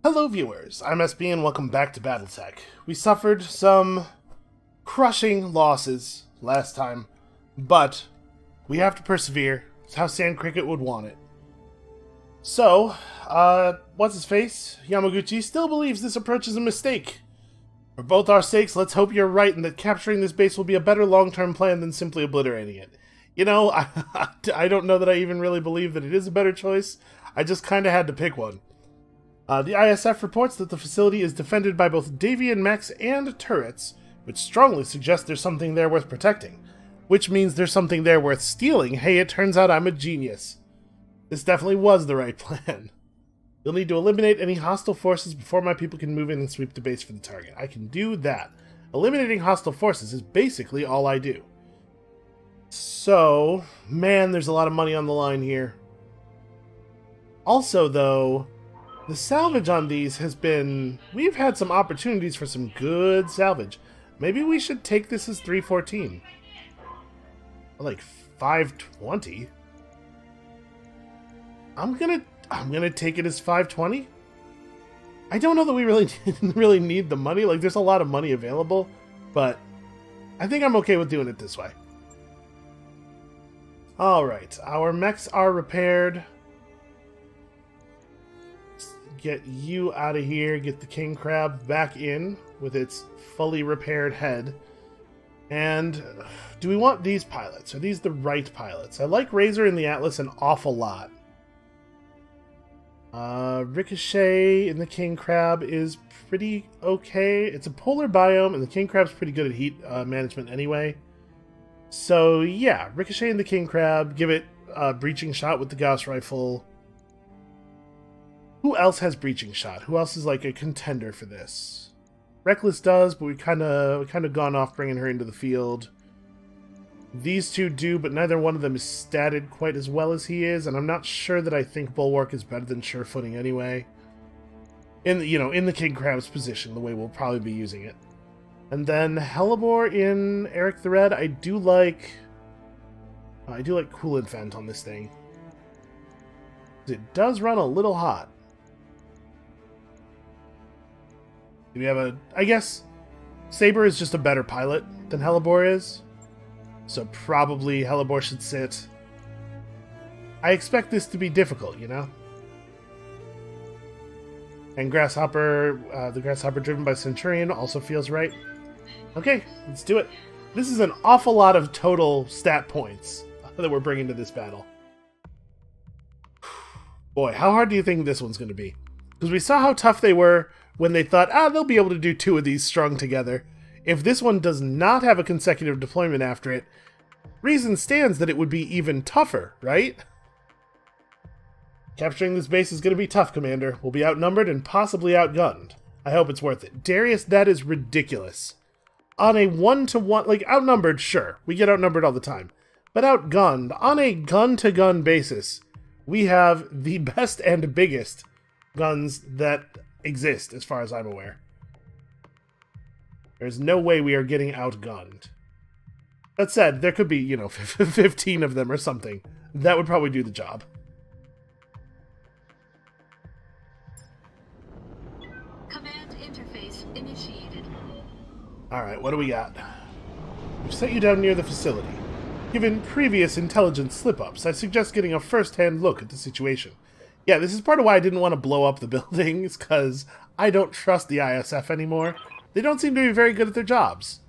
Hello viewers, I'm SB and welcome back to BattleTech. We suffered some crushing losses last time, but we have to persevere. It's how Sand Cricket would want it. So, what's-his-face? Yamaguchi still believes this approach is a mistake. For both our sakes, let's hope you're right and that capturing this base will be a better long-term plan than simply obliterating it. You know, I don't know that I even really believe that it is a better choice. I just kinda had to pick one. The ISF reports that the facility is defended by both Davian mechs and turrets, which strongly suggests there's something there worth protecting. Which means there's something there worth stealing. Hey, it turns out I'm a genius. This definitely was the right plan. You'll need to eliminate any hostile forces before my people can move in and sweep the base for the target. I can do that. Eliminating hostile forces is basically all I do. So, man, there's a lot of money on the line here. Also, though, the salvage on these has been... We've had some opportunities for some good salvage. Maybe we should take this as 314. Like 520? I'm gonna take it as 520? I don't know that we really need the money. Like, there's a lot of money available, but I think I'm okay with doing it this way. Alright, our mechs are repaired. Get you out of here, get the king crab back in with its fully repaired head. And do we want these pilots? Are these the right pilots? I like Razor and the Atlas an awful lot. Ricochet in the king crab is pretty okay. It's a polar biome and the king crab's pretty good at heat management anyway. So yeah, Ricochet in the king crab, give it a breaching shot with the Gauss rifle. Who else has breaching shot? Who else is like a contender for this? Reckless does, but we kind of gone off bringing her into the field. These two do, but neither one of them is statted quite as well as he is, and I'm not sure that I think Bulwark is better than Surefooting anyway. In the King Crab's position, the way we'll probably be using it. And then Hellebore in Eric the Red, I do like Coolant Vent on this thing. It does run a little hot. Do we have I guess Saber is just a better pilot than Hellebore is. So probably Hellebore should sit. I expect this to be difficult, you know? And Grasshopper, the Grasshopper driven by Centurion also feels right. Okay, let's do it. This is an awful lot of total stat points that we're bringing to this battle. Boy, how hard do you think this one's going to be? Because we saw how tough they were when they thought, they'll be able to do two of these strung together. If this one does not have a consecutive deployment after it, reason stands that it would be even tougher, right? Capturing this base is going to be tough, Commander. We'll be outnumbered and possibly outgunned. I hope it's worth it. Darius, that is ridiculous. On a 1-to-1, like, outnumbered, sure. We get outnumbered all the time. But outgunned, on a gun-to-gun basis, we have the best and biggest guns that exist, as far as I'm aware. There's no way we are getting outgunned. That said, there could be, 15 of them or something. That would probably do the job. Command interface initiated. Alright, what do we got? We've set you down near the facility. Given previous intelligence slip-ups, I suggest getting a first-hand look at the situation. Yeah, this is part of why I didn't want to blow up the buildings, because I don't trust the ISF anymore. They don't seem to be very good at their jobs.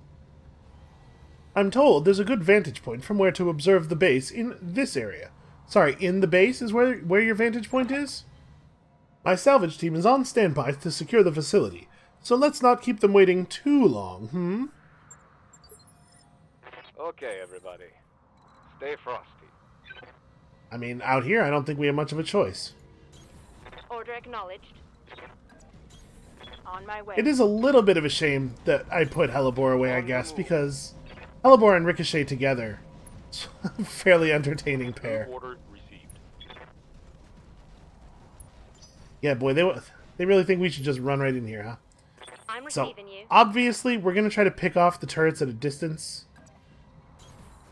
I'm told there's a good vantage point from where to observe the base in this area. Sorry, in the base is where your vantage point is? My salvage team is on standby to secure the facility, so let's not keep them waiting too long, Okay, everybody. Stay frosty. I mean, out here, I don't think we have much of a choice. Order acknowledged. On my way. It is a little bit of a shame that I put Hellebore away, I guess, because Hellebore and Ricochet together, it's a fairly entertaining pair. Order received. Yeah, boy, they really think we should just run right in here, huh? I'm So, receiving you. obviously, we're going to try to pick off the turrets at a distance.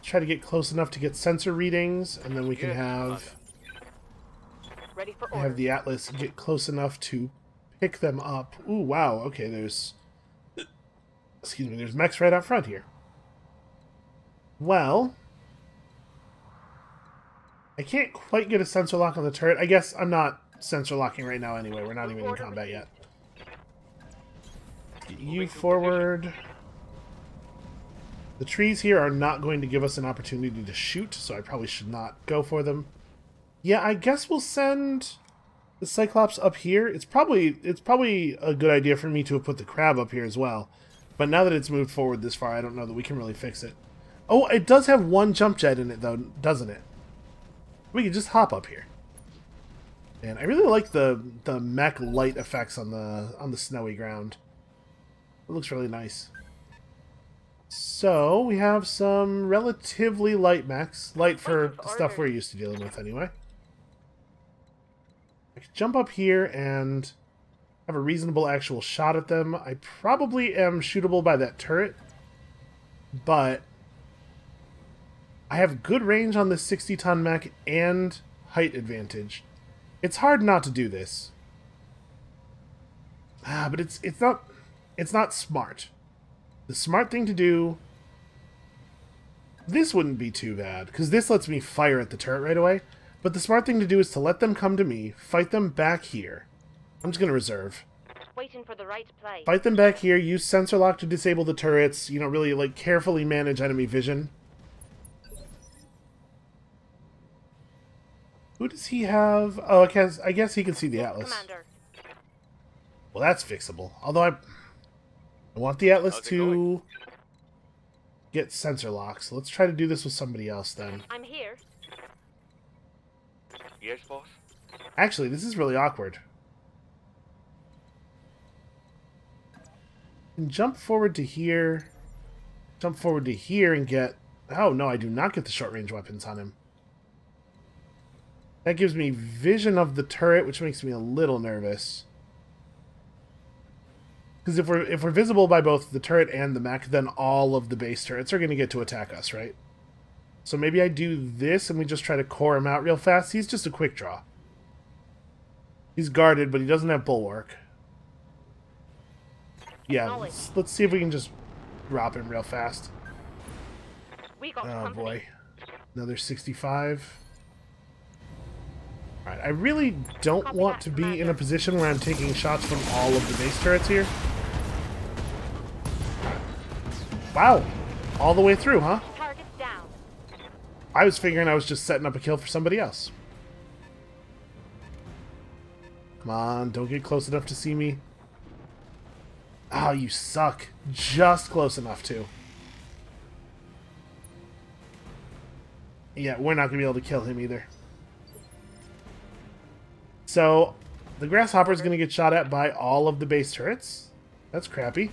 Try to get close enough to get sensor readings, and then we can have Ready for order. the Atlas get close enough to pick them up. Ooh, wow. Okay, there's mechs right out front here. Well, I can't quite get a sensor lock on the turret. I guess I'm not sensor locking right now anyway. We're not even in combat yet. Get you forward. The trees here are not going to give us an opportunity to shoot, so I probably should not go for them. Yeah, I guess we'll send the Cyclops up here. It's probably a good idea for me to have put the crab up here as well. But now that it's moved forward this far, I don't know that we can really fix it. Oh, it does have one jump jet in it, though, doesn't it? We can just hop up here. And I really like the mech light effects on the snowy ground. It looks really nice. So, we have some relatively light mechs. Light for stuff we're used to dealing with, anyway. I could jump up here and have a reasonable actual shot at them. I probably am shootable by that turret, but I have good range on this 60-ton mech and height advantage. It's hard not to do this. But it's not smart. The smart thing to do... This wouldn't be too bad, because this lets me fire at the turret right away. But the smart thing to do is to let them come to me, fight them back here. I'm just going to reserve. Waiting for the right play. Fight them back here, use sensor lock to disable the turrets, you know, really, like, carefully manage enemy vision. Who does he have? Oh, I guess he can see the Atlas. Commander. Well, that's fixable. Although I want the Atlas to get sensor lock, so let's try to do this with somebody else then. I'm here. Yes, boss? Actually, this is really awkward. And jump forward to here. Jump forward to here and get... Oh, no, I do not get the short-range weapons on him. That gives me vision of the turret, which makes me a little nervous. Because if we're visible by both the turret and the mech, then all of the base turrets are going to get to attack us, right? So maybe I do this and we just try to core him out real fast. He's just a quick draw. He's guarded, but he doesn't have bulwark. Yeah, let's see if we can just drop him real fast. We got Oh company. boy. Another 65. Alright, I really don't want to be in a position where I'm taking shots from all of the base turrets here. Wow. All the way through, huh? Target down. I was figuring I was just setting up a kill for somebody else. Come on, don't get close enough to see me. Oh, you suck. Just close enough to. Yeah, we're not going to be able to kill him either. So, the Grasshopper is going to get shot at by all of the base turrets. That's crappy.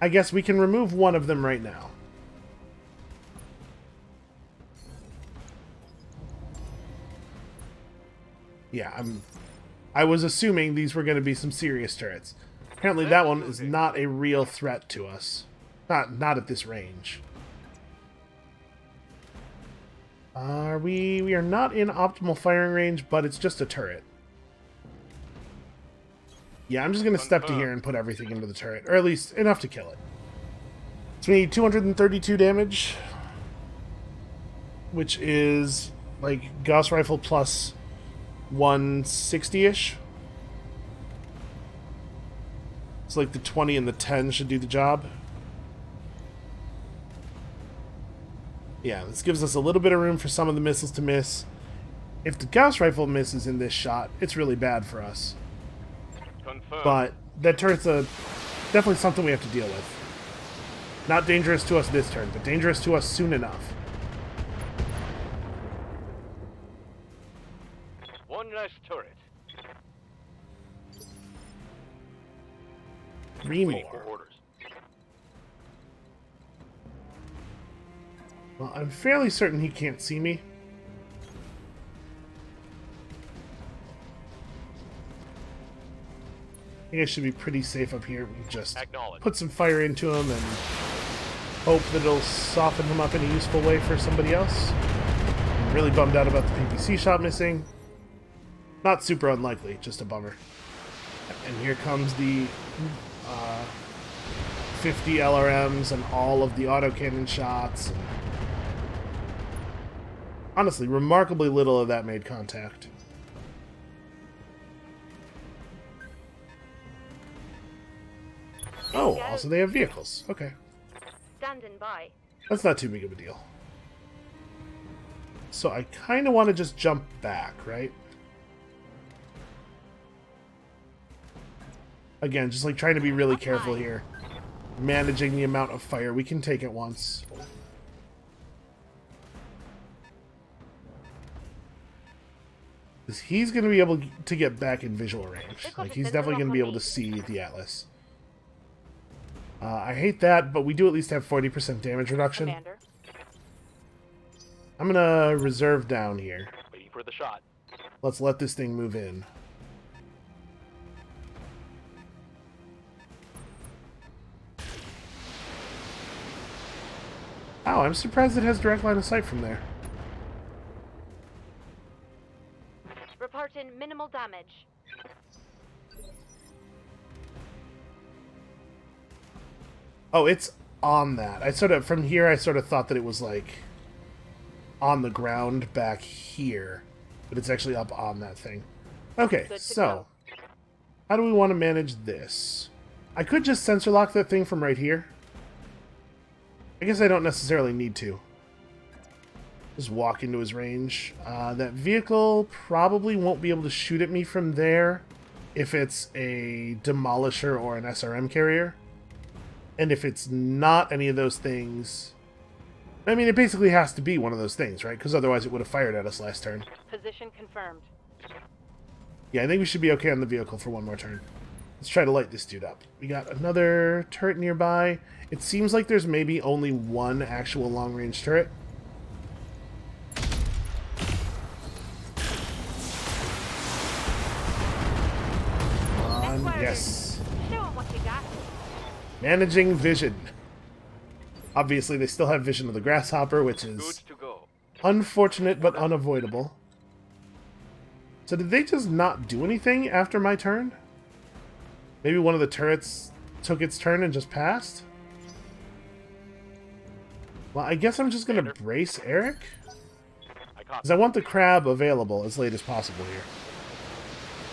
I guess we can remove one of them right now. Yeah, I was assuming these were going to be some serious turrets. Apparently that one is not a real threat to us. Not at this range. We are not in optimal firing range, but it's just a turret. Yeah, I'm just going to step to here and put everything into the turret. Or at least enough to kill it. So we need 232 damage. Which is like Gauss Rifle plus 160-ish. It's like the 20 and the 10 should do the job. Yeah, this gives us a little bit of room for some of the missiles to miss. If the Gauss Rifle misses in this shot, it's really bad for us. Confirmed. But that turret's definitely something we have to deal with. Not dangerous to us this turn, but dangerous to us soon enough. One less turret. 3 Waiting for more. orders. Well, I'm fairly certain he can't see me. I think I should be pretty safe up here. We just put some fire into him and hope that it'll soften him up in a useful way for somebody else. I'm really bummed out about the PPC shot missing. Not super unlikely, just a bummer. And here comes the 50 LRMs and all of the autocannon shots. Honestly, remarkably little of that made contact. Oh, also they have vehicles. Okay. Standing by. That's not too big of a deal. So I kind of want to just jump back, right? Again, just like trying to be really careful here. Managing the amount of fire we can take at once. Because he's going to be able to get back in visual range. Like, he's definitely going to be able to see the Atlas. I hate that, but we do at least have 40% damage reduction. Commander. I'm going to reserve down here. Waiting for the shot. Let's let this thing move in. Oh, I'm surprised it has direct line of sight from there. Reporting minimal damage. Oh, it's on that. From here, I sort of thought that it was, like, on the ground back here. But it's actually up on that thing. Okay, so, how do we want to manage this? I could just sensor lock that thing from right here. I guess I don't necessarily need to. Just walk into his range. That vehicle probably won't be able to shoot at me from there if it's a Demolisher or an SRM carrier. And if it's not any of those things... I mean, it basically has to be one of those things, right? Because otherwise it would have fired at us last turn. Position confirmed. Yeah, I think we should be okay on the vehicle for one more turn. Let's try to light this dude up. We got another turret nearby. It seems like there's maybe only one actual long-range turret. Yes. Show 'em what you got. Managing vision. Obviously, they still have vision of the grasshopper, which Good is to go. unfortunate but unavoidable. So did they just not do anything after my turn? Maybe one of the turrets took its turn and just passed? Well, I guess I'm just going to brace Eric. Because I want the crab available as late as possible here.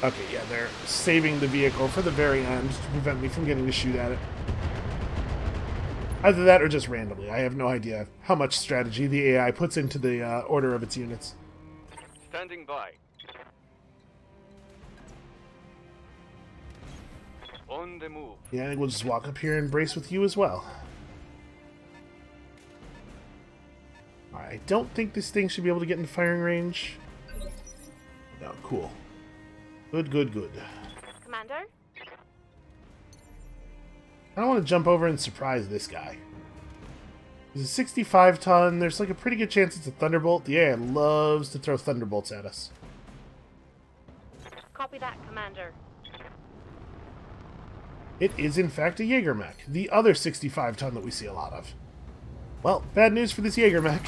Okay, yeah, they're saving the vehicle for the very end to prevent me from getting to shoot at it. Either that or just randomly. I have no idea how much strategy the AI puts into the order of its units. Standing by. On the move. Yeah, I think we'll just walk up here and brace with you as well. Alright, I don't think this thing should be able to get in firing range. No, cool. Good, good, good. Commander? I don't want to jump over and surprise this guy. He's a 65 ton. There's like a pretty good chance it's a Thunderbolt. The AI loves to throw Thunderbolts at us. Copy that, Commander. It is in fact a Jaeger mech, the other 65 ton that we see a lot of. Well, bad news for this Jaeger mech.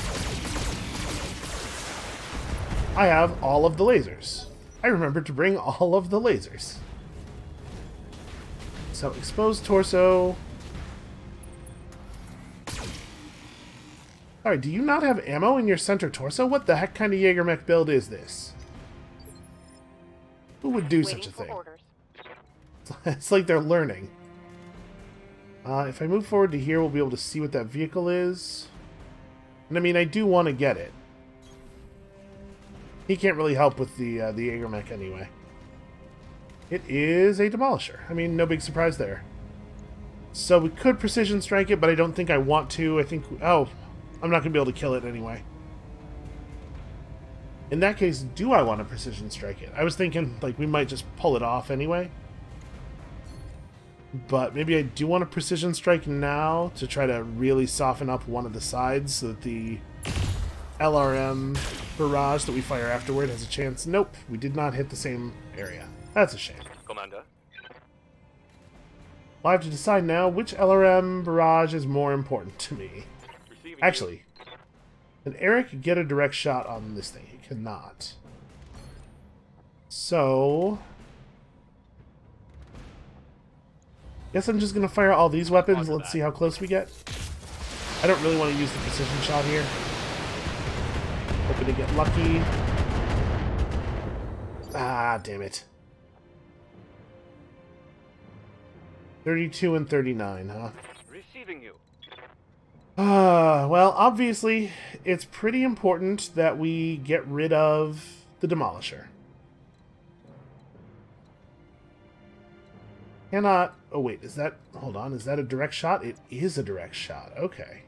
I have all of the lasers. I remembered to bring all of the lasers. So, exposed torso. Alright, do you not have ammo in your center torso? What the heck kind of Jaeger mech build is this? Who would do such a thing? Orders. It's like they're learning. If I move forward to here, we'll be able to see what that vehicle is. And I mean, I do want to get it. He can't really help with the Jaeger mech anyway. It is a Demolisher. I mean, no big surprise there. So we could precision strike it, but I don't think I want to. I think... Oh, I'm not going to be able to kill it anyway. In that case, do I want to precision strike it? I was thinking, like, we might just pull it off anyway. But maybe I do want to precision strike now to try to really soften up one of the sides so that the LRM barrage that we fire afterward has a chance. Nope, we did not hit the same area. That's a shame. Commander. Well, I have to decide now which LRM barrage is more important to me. Receiving Actually, can Eric get a direct shot on this thing? He cannot. So... guess I'm just going to fire all these weapons. Let's see how close we get. I don't really want to use the precision shot here. Hoping to get lucky. Ah, damn it. 32 and 39, huh? Receiving you. Well, obviously, it's pretty important that we get rid of the Demolisher. Cannot... oh, wait, is that... hold on, is that a direct shot? It is a direct shot, okay.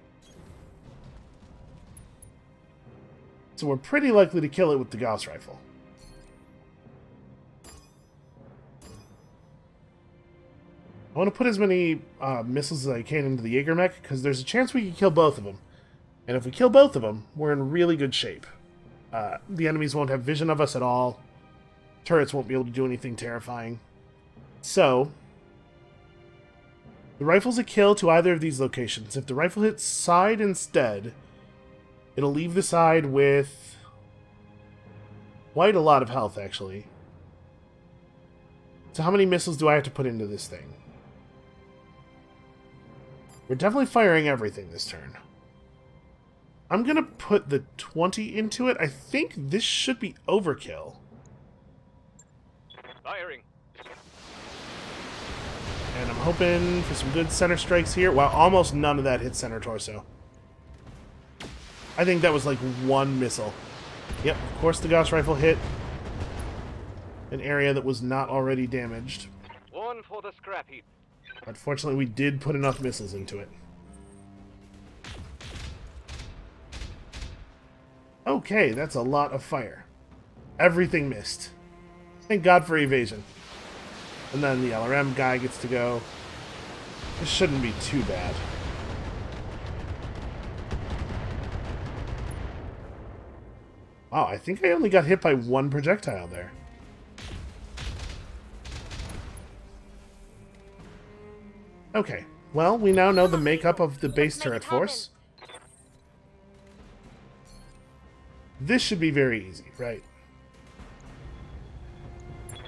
So we're pretty likely to kill it with the Gauss Rifle. I want to put as many missiles as I can into the Jägermech, because there's a chance we can kill both of them. And if we kill both of them, we're in really good shape. The enemies won't have vision of us at all. Turrets won't be able to do anything terrifying. So... the rifle's a kill to either of these locations. If the rifle hits side instead, it'll leave the side with quite a lot of health, actually. So how many missiles do I have to put into this thing? We're definitely firing everything this turn. I'm going to put the 20 into it. I think this should be overkill. Firing. And I'm hoping for some good center strikes here. Wow, almost none of that hit center torso. I think that was like one missile. Yep, of course the Gauss Rifle hit an area that was not already damaged. One for the scrap heap. Unfortunately, we did put enough missiles into it. Okay, that's a lot of fire. Everything missed. Thank God for evasion. And then the LRM guy gets to go. This shouldn't be too bad. Wow, I think I only got hit by one projectile there. Okay, well, we now know the makeup of the base turret force. This should be very easy, right?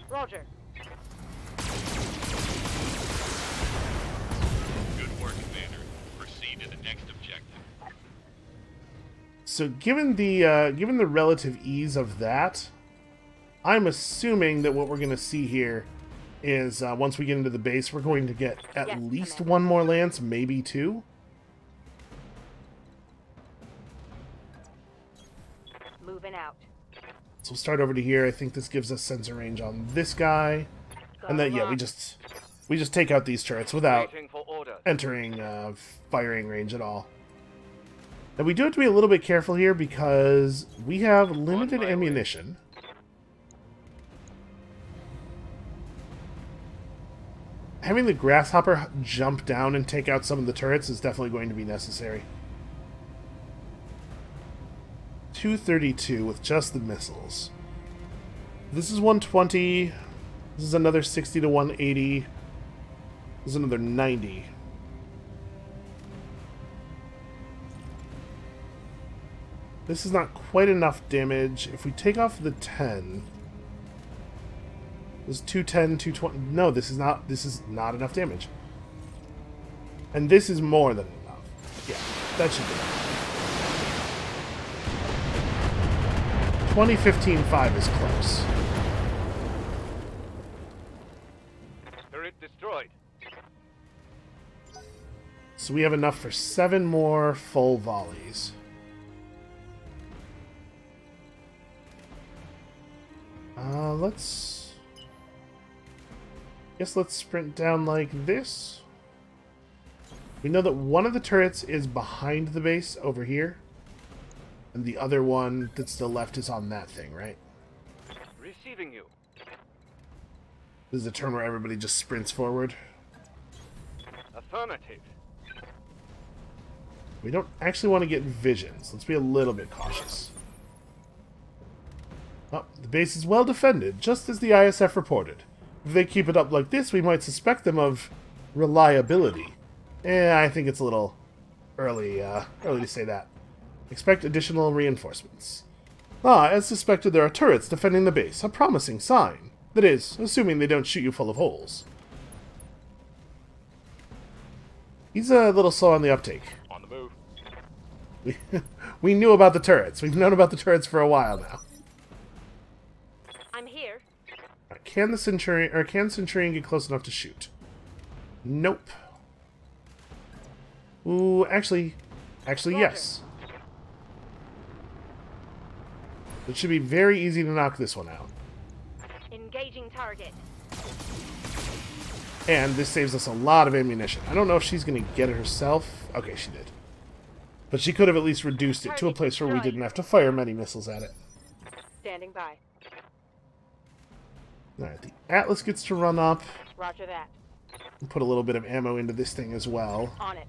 Roger. Good work, Commander. Proceed to the next objective. So given the relative ease of that, I'm assuming that what we're going to see here is once we get into the base, we're going to get at least one more lance, maybe two. Moving out. So we'll start over to here. I think this gives us sensor range on this guy, and then yeah, we just take out these turrets without Waiting for order. entering firing range at all. Now we do have to be a little bit careful here because we have limited ammunition. Having the Grasshopper jump down and take out some of the turrets is definitely going to be necessary. 232 with just the missiles. This is 120. This is another 60 to 180. This is another 90. This is not quite enough damage. If we take off the 10... this is 210, 220... no, this is not enough damage. And this is more than enough. Yeah, that should be enough. 2015-5 is close. Turret destroyed. So we have enough for 7 more full volleys. Let's sprint down like this. We know that one of the turrets is behind the base over here. And the other one that's still left is on that thing, right? Receiving you. This is a turn where everybody just sprints forward. Affirmative. We don't actually want to get visions. Let's be a little bit cautious. Oh, the base is well defended, just as the ISF reported. If they keep it up like this, we might suspect them of reliability. I think it's a little early to say that. Expect additional reinforcements. Ah, as suspected, there are turrets defending the base. A promising sign. That is, assuming they don't shoot you full of holes. He's a little slow on the uptake. On the move. We knew about the turrets. We've known about the turrets for a while now. I'm here. Can the Centurion, or can Centurion get close enough to shoot? Nope. Ooh, actually, Roger. yes. It should be very easy to knock this one out. Engaging target. And this saves us a lot of ammunition. I don't know if she's going to get it herself. Okay, she did. But she could have at least reduced it to a place where we didn't have to fire many missiles at it. Standing by. Alright, the Atlas gets to run up. Roger that. And put a little bit of ammo into this thing as well. On it.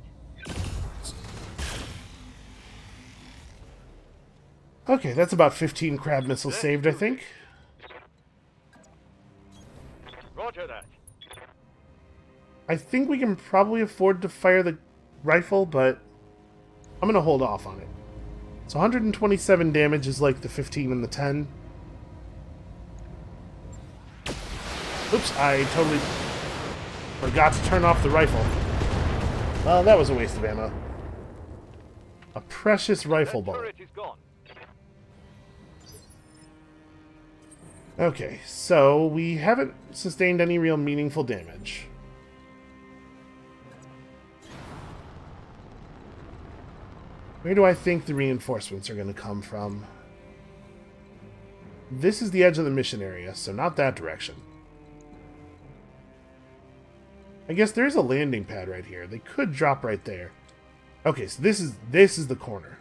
Okay, that's about 15 crab missiles saved, I think. Roger that. I think we can probably afford to fire the rifle, but I'm going to hold off on it. So 127 damage is like the 15 and the 10. Oops, I totally forgot to turn off the rifle. Well, that was a waste of ammo. A precious rifle That bullet. turret is gone. Okay, so we haven't sustained any real meaningful damage. Where do I think the reinforcements are going to come from? This is the edge of the mission area, so not that direction. I guess there's a landing pad right here. They could drop right there. Okay, so this is the corner.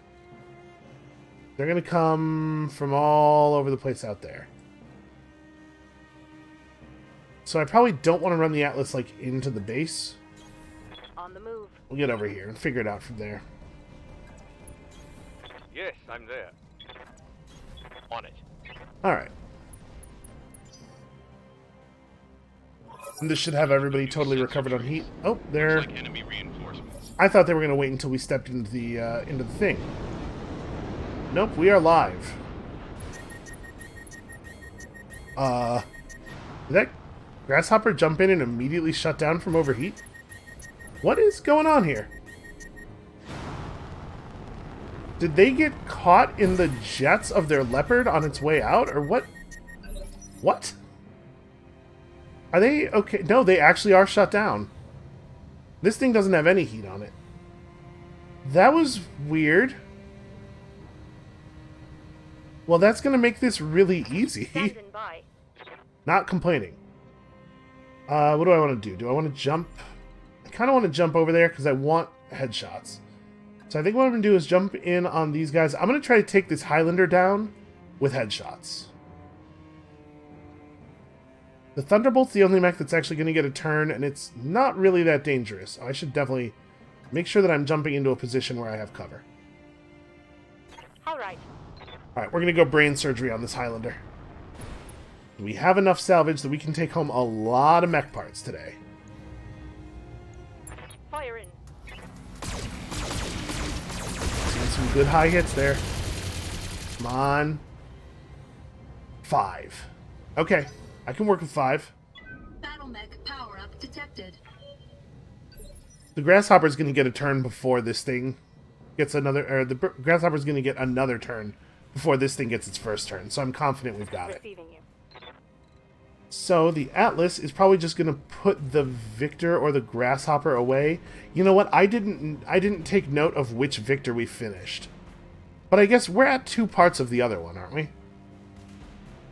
They're going to come from all over the place out there. So I probably don't want to run the Atlas like into the base. On the move. We'll get over here and figure it out from there. Yes, I'm there. On it. Alright. And this should have everybody totally recovered on heat. Oh, they're... Looks like enemy reinforcements. I thought they were going to wait until we stepped into the thing. Nope, we are live. Did that grasshopper jump in and immediately shut down from overheat? What is going on here? Did they get caught in the jets of their Leopard on its way out, or what? What? Are they okay? No, they actually are shut down. This thing doesn't have any heat on it. That was weird. Well, that's going to make this really easy. Standing by. Not complaining. What do I want to do? Do I want to jump? I kind of want to jump over there because I want headshots. So I think what I'm going to do is jump in on these guys. I'm going to try to take this Highlander down with headshots. The Thunderbolt's the only mech that's actually going to get a turn, and it's not really that dangerous. I should definitely make sure that I'm jumping into a position where I have cover. All right. Alright, we're going to go brain surgery on this Highlander. We have enough salvage that we can take home a lot of mech parts today. Fire in. Seeing some good high hits there. Come on. 5. Okay, I can work with 5. Battle mech power-up detected. The Grasshopper's going to get a turn before this thing gets another... Or the Grasshopper's going to get another turn before this thing gets its first turn. So I'm confident we've got it. Receiving you. So the Atlas is probably just going to put the Victor or the Grasshopper away. You know what? I didn't take note of which Victor we finished. But I guess we're at 2 parts of the other one, aren't we?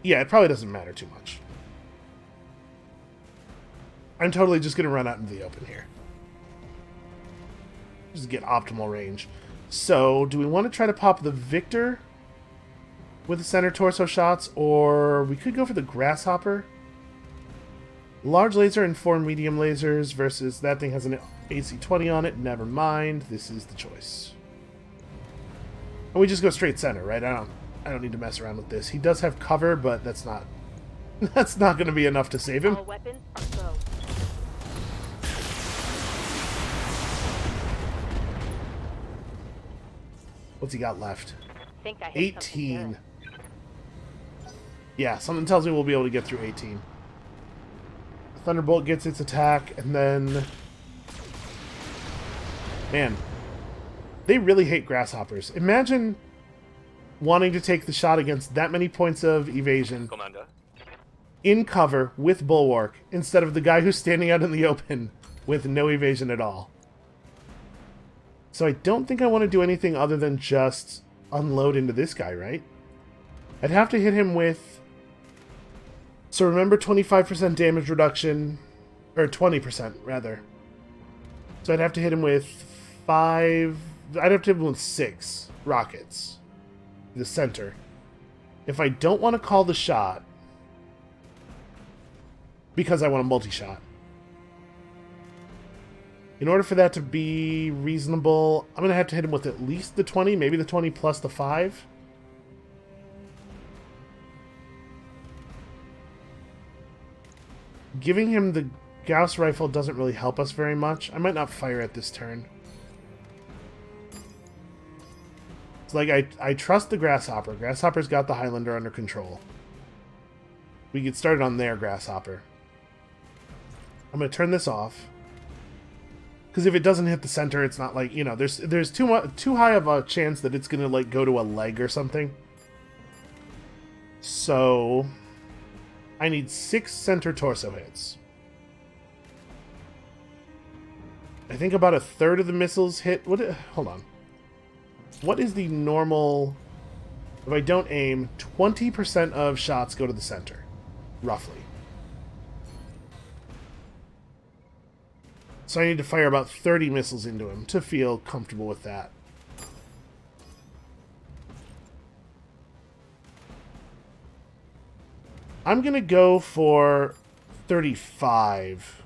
Yeah, it probably doesn't matter too much. I'm totally just going to run out into the open here. Just get optimal range. So, do we want to try to pop the Victor with the center torso shots, or we could go for the Grasshopper? Large laser and 4 medium lasers versus that thing has an AC-20 on it. Never mind. This is the choice. And we just go straight center, right? I don't need to mess around with this. He does have cover, but that's not going to be enough to save him. All weapons are go. What's he got left? Think I hit something 18. good. Yeah, something tells me we'll be able to get through 18. Thunderbolt gets its attack, and then... Man, they really hate grasshoppers. Imagine wanting to take the shot against that many points of evasion Commander. in cover with Bulwark, instead of the guy who's standing out in the open with no evasion at all. So I don't think I want to do anything other than just unload into this guy, right? I'd have to hit him with... So remember 25% damage reduction, or 20% rather. So I'd have to hit him with 5... I'd have to hit him with 6 rockets. The center. If I don't want to call the shot, because I want a multi-shot, in order for that to be reasonable, I'm going to have to hit him with at least the 20, maybe the 20 plus the 5. Giving him the Gauss rifle doesn't really help us very much. I might not fire at this turn. It's like I trust the Grasshopper. Grasshopper's got the Highlander under control. We get started on their Grasshopper. I'm going to turn this off. Because if it doesn't hit the center, it's not like, you know, there's too high of a chance that it's going to like go to a leg or something. So I need 6 center torso hits. I think about a third of the missiles hit. Hold on. What is the normal... If I don't aim, 20% of shots go to the center. Roughly. So I need to fire about 30 missiles into him to feel comfortable with that. I'm going to go for 35.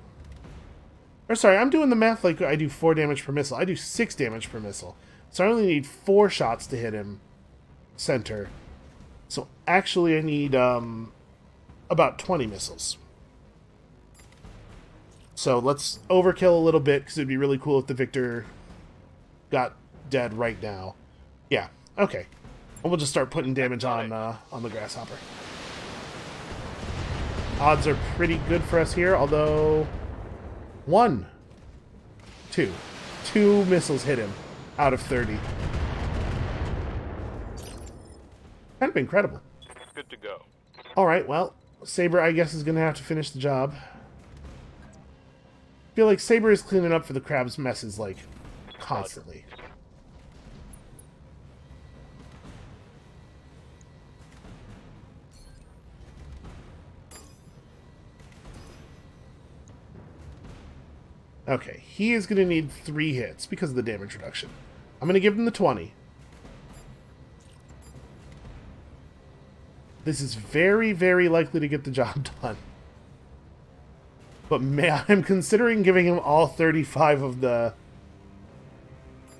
Or sorry, I'm doing the math like I do 4 damage per missile. I do 6 damage per missile. So I only need 4 shots to hit him center. So actually I need about 20 missiles. So let's overkill a little bit, because it'd be really cool if the Victor got dead right now. Yeah, okay. And we'll just start putting damage on the Grasshopper. Odds are pretty good for us here, although... 1. 2. 2 missiles hit him out of 30. Kind of incredible. Good to go. Alright, well, Saber, I guess, is going to have to finish the job. I feel like Saber is cleaning up for the crab's messes, like, constantly. Okay, he is going to need 3 hits because of the damage reduction. I'm going to give him the 20. This is very, very likely to get the job done. But man, I'm considering giving him all 35 of the...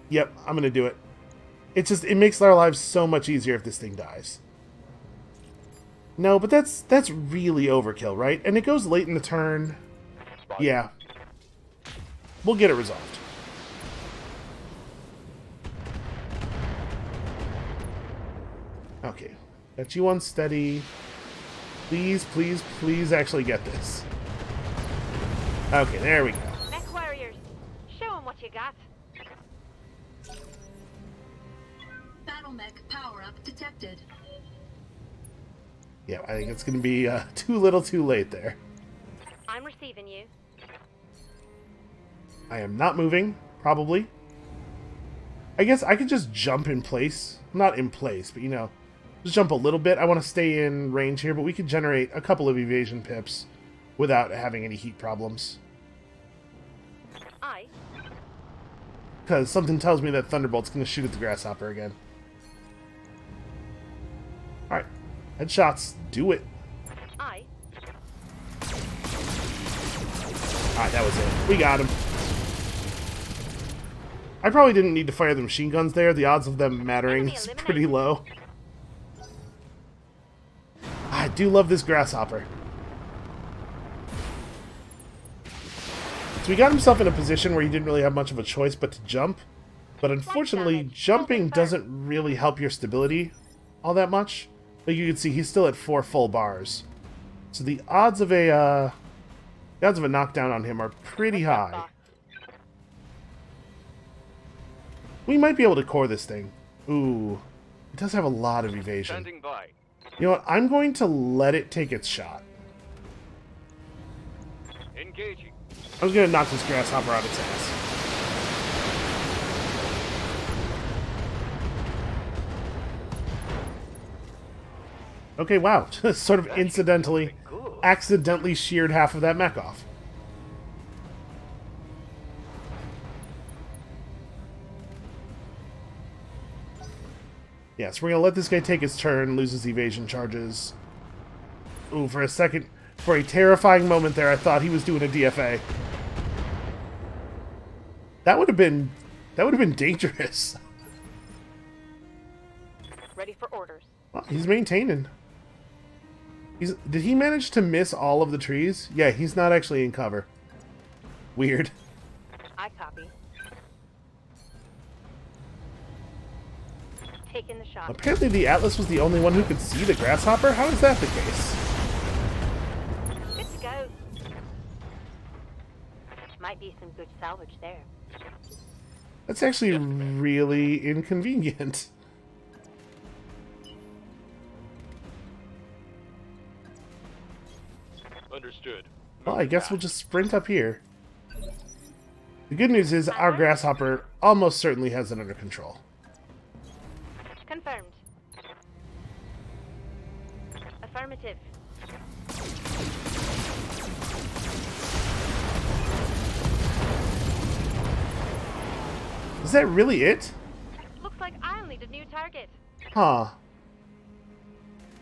Yep, I'm going to do it. It makes our lives so much easier if this thing dies. No, but that's really overkill, right? And it goes late in the turn. Yeah. We'll get it resolved. Okay. Got you on steady. Please, please, please actually get this. Okay, there we go. Mech warriors, show 'em what you got. Battle mech power-up detected. Yeah, I think it's going to be too little too late there. I'm receiving you. I am not moving, probably. I guess I could just jump in place. Not in place, but, you know, just jump a little bit. I want to stay in range here, but we could generate a couple of evasion pips without having any heat problems. Aye. Because something tells me that Thunderbolt's going to shoot at the Grasshopper again. Alright. Headshots. Do it. Aye. Alright, that was it. We got him. I probably didn't need to fire the machine guns there. The odds of them mattering is pretty low. I do love this Grasshopper. So he got himself in a position where he didn't really have much of a choice but to jump. But unfortunately, jumping doesn't really help your stability all that much. But you can see he's still at 4 full bars. So the odds of a knockdown on him are pretty What's up, high. boss? We might be able to core this thing. Ooh. It does have a lot of evasion. Standing by. You know what? I'm going to let it take its shot. Engaging. I was going to knock this grasshopper out its ass. Okay, wow. Just sort of incidentally, accidentally sheared half of that mech off. Yes, we're going to let this guy take his turn, lose his evasion charges. Ooh, for a second, for a terrifying moment there, I thought he was doing a DFA. That would have been dangerous. Ready for orders. Well, he's maintaining. Did he manage to miss all of the trees? Yeah, he's not actually in cover. Weird. I copy. Taking the shot. Apparently the Atlas was the only one who could see the grasshopper? How is that the case? Good to go. Might be some good salvage there. That's actually really inconvenient. Understood. Well, I guess we'll just sprint up here. The good news is our grasshopper almost certainly has it under control. Confirmed. Affirmative. Is that really it? Looks like I'll need a new target. Huh.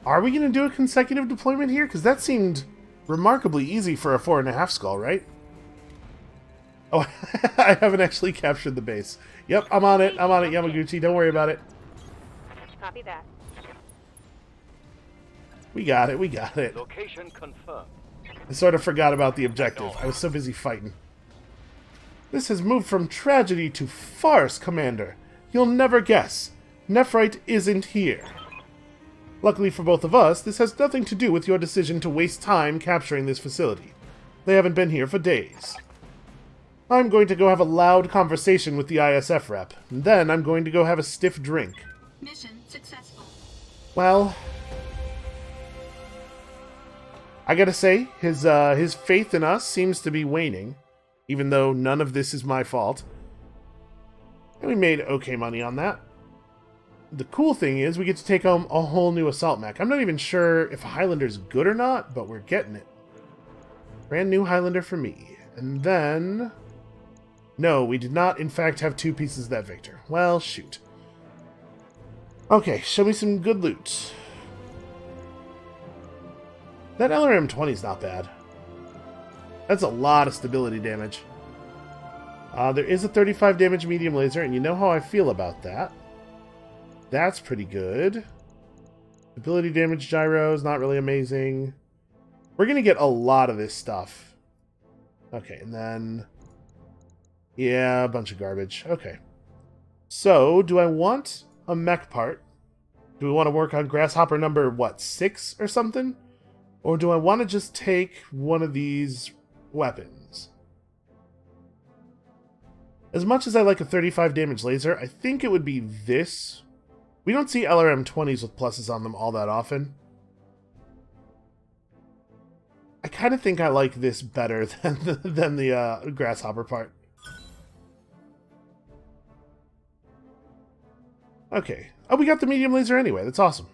Are we going to do a consecutive deployment here? Because that seemed remarkably easy for a 4.5 skull, right? Oh, I haven't actually captured the base. Yep, I'm on it, Yamaguchi. Don't worry about it. Copy that. We got it. Location confirmed. I sort of forgot about the objective. I was so busy fighting. This has moved from tragedy to farce, Commander. You'll never guess. Nephrite isn't here. Luckily for both of us, this has nothing to do with your decision to waste time capturing this facility. They haven't been here for days. I'm going to go have a loud conversation with the ISF rep, and then I'm going to go have a stiff drink. Mission successful. Well, I gotta say, his faith in us seems to be waning, even though none of this is my fault. And we made okay money on that. The cool thing is we get to take home a whole new assault mech. I'm not even sure if Highlander's good or not, but we're getting it. Brand new Highlander for me. And then... No, we did not in fact have 2 pieces of that Victor. Well, shoot. Okay, show me some good loot. That LRM-20 is not bad. That's a lot of stability damage. There is a 35 damage medium laser, and you know how I feel about that. That's pretty good. Ability damage gyro is not really amazing. We're going to get a lot of this stuff. Okay, and then... Yeah, a bunch of garbage. Okay. So, do I want a mech part? Do we want to work on Grasshopper number, what, 6 or something? Or do I want to just take one of these weapons? As much as I like a 35 damage laser, I think it would be this. We don't see LRM-20s with pluses on them all that often. I kind of think I like this better than the Grasshopper part. Okay. Oh, we got the medium laser anyway. That's awesome.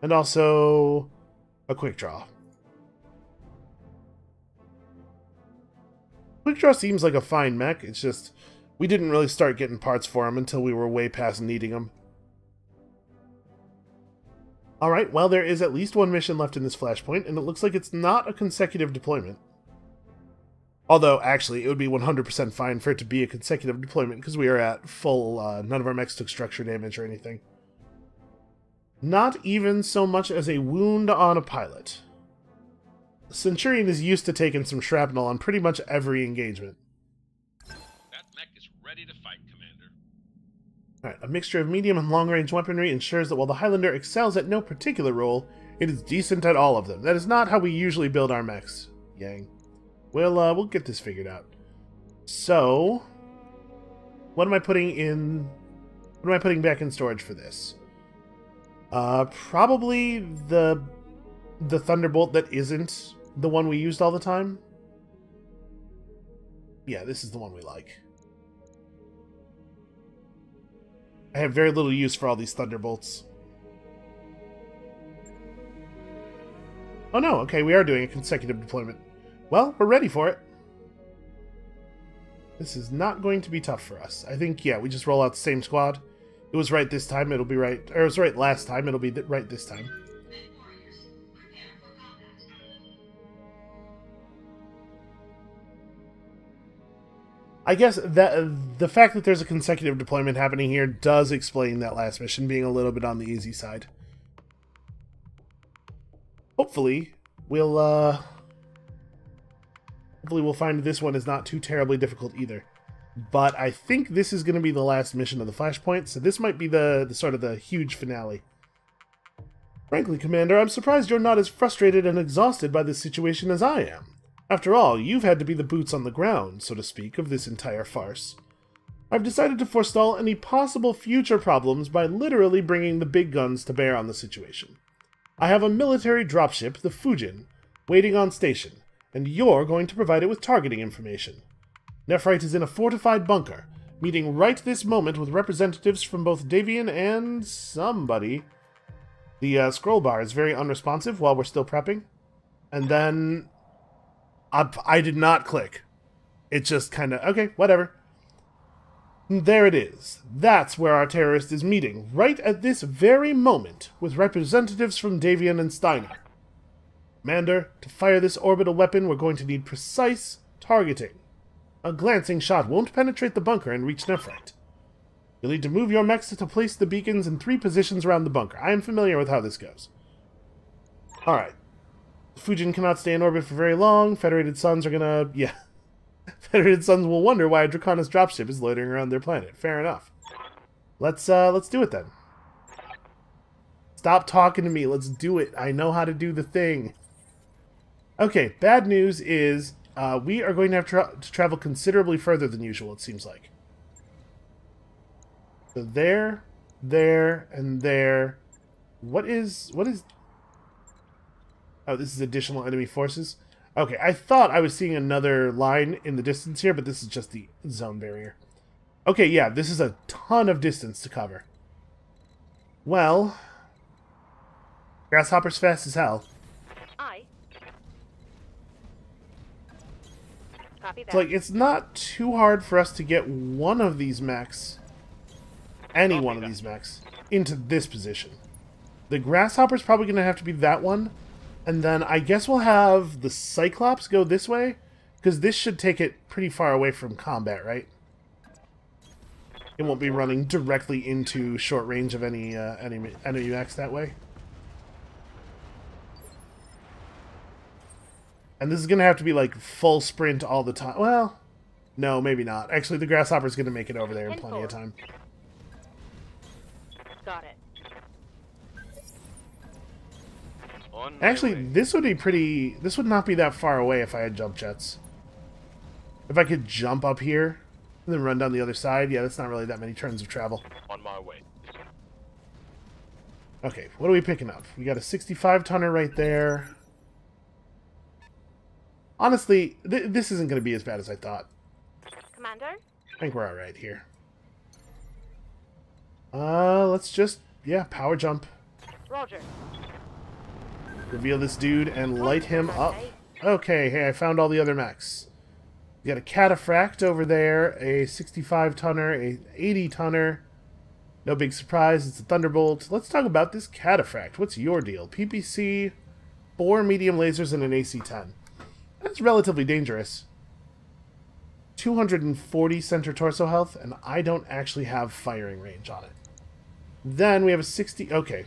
And also a quick draw. Quick draw seems like a fine mech. It's just we didn't really start getting parts for him until we were way past needing them. Alright, well, there is at least one mission left in this Flashpoint, and it looks like it's not a consecutive deployment. Although, actually, it would be 100% fine for it to be a consecutive deployment, because we are at full, none of our mechs took structure damage or anything. Not even so much as a wound on a pilot. Centurion is used to taking some shrapnel on pretty much every engagement. That mech is ready to fight, Commander. Alright, a mixture of medium and long-range weaponry ensures that while the Highlander excels at no particular role, it is decent at all of them. That is not how we usually build our mechs, Yang. We'll get this figured out. So, what am I putting in... What am I putting back in storage for this? Probably the Thunderbolt that isn't the one we used all the time. Yeah, this is the one we like. I have very little use for all these Thunderbolts. Oh no, okay, we are doing a consecutive deployment. Well, we're ready for it. This is not going to be tough for us. I think, yeah, we just roll out the same squad. It was right this time, it'll be right... Or it was right last time, it'll be right this time. I guess that the fact that there's a consecutive deployment happening here does explain that last mission being a little bit on the easy side. Hopefully, we'll find this one is not too terribly difficult either. But I think this is going to be the last mission of the Flashpoint, so this might be the sort of the huge finale. Frankly, Commander, I'm surprised you're not as frustrated and exhausted by this situation as I am. After all, you've had to be the boots on the ground, so to speak, of this entire farce. I've decided to forestall any possible future problems by literally bringing the big guns to bear on the situation. I have a military dropship, the Fujin, waiting on station, and you're going to provide it with targeting information. Nephrite is in a fortified bunker, meeting right this moment with representatives from both Davian and somebody. The scroll bar is very unresponsive while we're still prepping. And then... I did not click. It just kind of... Okay, whatever. There it is. That's where our terrorist is meeting, right at this very moment, with representatives from Davian and Steiner. Commander, to fire this orbital weapon, we're going to need precise targeting. A glancing shot won't penetrate the bunker and reach Nephrite. You'll need to move your mechs to place the beacons in 3 positions around the bunker. I am familiar with how this goes. Alright. Fujin cannot stay in orbit for very long. Federated Suns are gonna... Yeah. Federated Suns will wonder why a Draconis dropship is loitering around their planet. Fair enough. Let's do it then. Stop talking to me. Let's do it. I know how to do the thing. Okay, bad news is we are going to have to travel considerably further than usual, it seems like. So there, and there. What is... Oh, this is additional enemy forces. Okay, I thought I was seeing another line in the distance here, but this is just the zone barrier. Okay, yeah, this is a ton of distance to cover. Well... Grasshopper's fast as hell. Aye. Copy that. So, like, it's not too hard for us to get one of these mechs, any one of these mechs, into this position. The Grasshopper's probably going to have to be that one. And then I guess we'll have the Cyclops go this way, because this should take it pretty far away from combat, right? It won't be running directly into short range of any enemy mechs that way. And this is going to have to be like full sprint all the time. Well, no, maybe not. Actually, the Grasshopper's going to make it over there in plenty of time. Got it. Actually, this would be pretty... This would not be that far away if I had jump jets. If I could jump up here and then run down the other side, yeah, that's not really that many turns of travel. On my way. Okay, what are we picking up? We got a 65-tonner right there. Honestly, this isn't going to be as bad as I thought. Commander? I think we're alright here. Let's just... Yeah, power jump. Roger. Reveal this dude and light him up. Okay, hey, I found all the other mechs. We got a Cataphract over there, a 65-tonner, a 80-tonner. No big surprise, it's a Thunderbolt. Let's talk about this Cataphract. What's your deal? PPC, 4 medium lasers, and an AC-10. That's relatively dangerous. 240 center torso health, and I don't actually have firing range on it. Then we have a 60... Okay.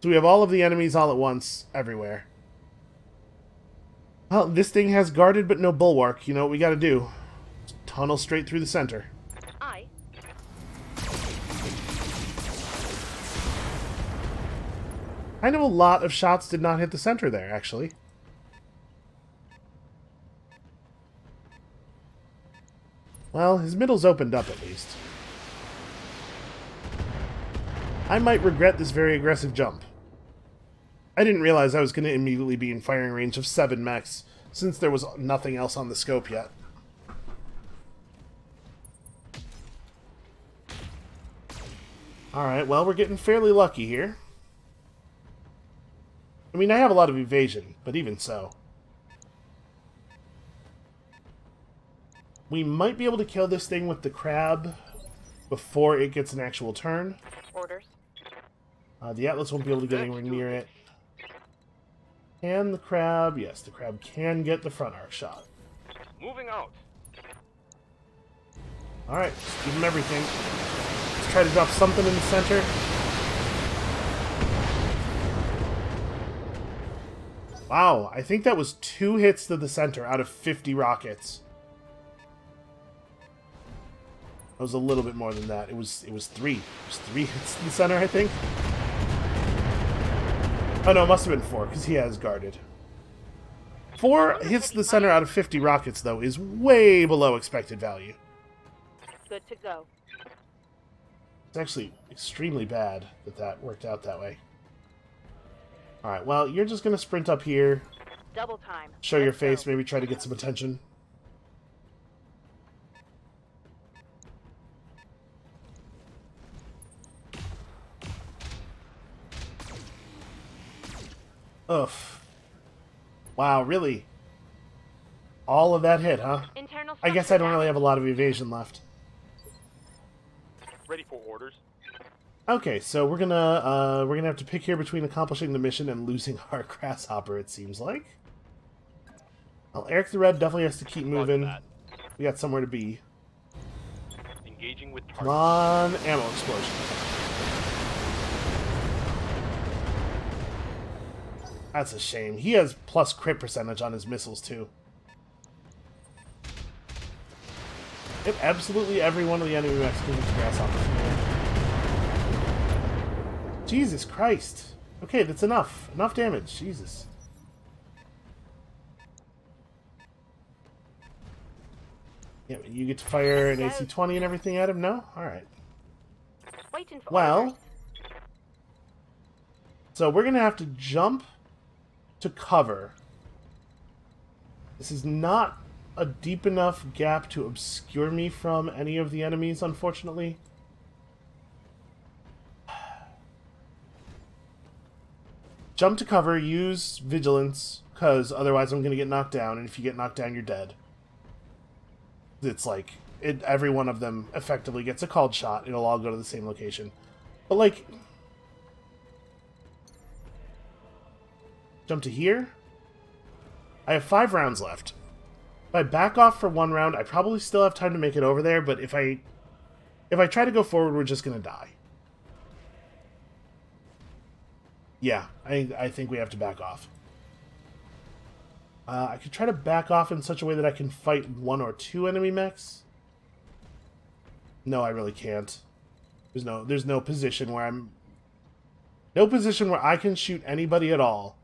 So we have all of the enemies all at once, everywhere. Well, this thing has guarded but no bulwark. You know what we gotta do? Just tunnel straight through the center. Aye. Kind of a lot of shots did not hit the center there, actually. Well, his middle's opened up at least. I might regret this very aggressive jump. I didn't realize I was going to immediately be in firing range of 7 mechs, since there was nothing else on the scope yet. Alright, well, we're getting fairly lucky here. I mean, I have a lot of evasion, but even so. We might be able to kill this thing with the crab before it gets an actual turn. Orders. The Atlas won't be able to get anywhere near it. And the crab, yes, the crab can get the front arc shot. Moving out. Alright, just give him everything. Let's try to drop something in the center. Wow, I think that was 2 hits to the center out of 50 rockets. That was a little bit more than that. It was 3. It was 3 hits to the center, I think. Oh no, it must have been 4, because he has guarded. 4 hits to the center out of 50 rockets, though, is way below expected value. Good to go. It's actually extremely bad that that worked out that way. Alright, well, you're just going to sprint up here. Double time. Show your Let's face, go. maybe try to get some attention. Ugh. Wow, really? All of that hit, huh? Internal I guess I don't really have a lot of evasion left. Ready for orders. Okay, so we're gonna have to pick here between accomplishing the mission and losing our grasshopper, it seems like. Well, Eric the Red definitely has to keep moving. We got somewhere to be. Engaging with target. Come on, ammo explosion. That's a shame. He has plus crit percentage on his missiles, too. Yep, absolutely every one of the enemy mechs can hit the grasshopper. Jesus Christ. Okay, that's enough. Enough damage. Jesus. Yeah, you get to fire an AC-20 and everything at him? No? Alright. Waiting for Well, orders. so we're going to have to jump to cover. This is not a deep enough gap to obscure me from any of the enemies, unfortunately. Jump to cover, use vigilance, because otherwise I'm going to get knocked down, and if you get knocked down, you're dead. It's like, every one of them effectively gets a called shot. It'll all go to the same location. But, like, jump to here. I have 5 rounds left. If I back off for 1 round, I probably still have time to make it over there, but if I try to go forward, we're just going to die. Yeah, I think we have to back off. I could try to back off in such a way that I can fight 1 or 2 enemy mechs. No, I really can't. There's no position where I can shoot anybody at all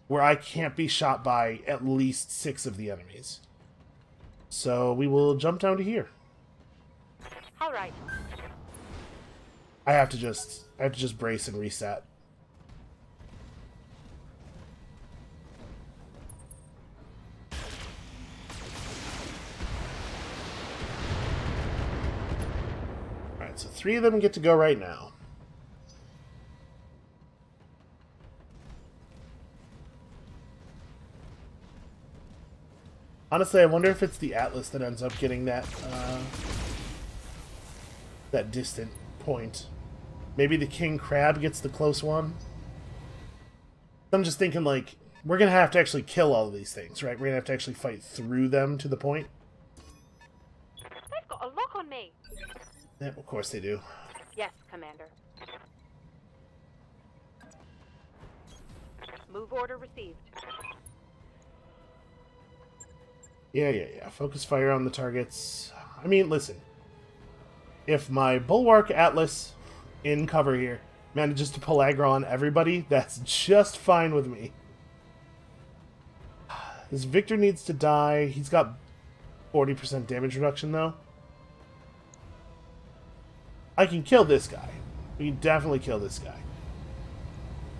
where I can't be shot by at least 6 of the enemies. So we will jump down to here. All right. I have to just brace and reset. Alright, so 3 of them get to go right now. Honestly, I wonder if it's the Atlas that ends up getting that that distant point. Maybe the King Crab gets the close one. I'm just thinking, like, we're going to have to actually kill all of these things, right? We're going to have to actually fight through them to the point. They've got a lock on me. Yeah, of course they do. Yes, Commander. Move order received. Yeah. Focus fire on the targets. I mean, listen. If my Bulwark Atlas in cover here manages to pull aggro on everybody, that's just fine with me. This Victor needs to die. He's got 40% damage reduction, though. I can kill this guy. We can definitely kill this guy.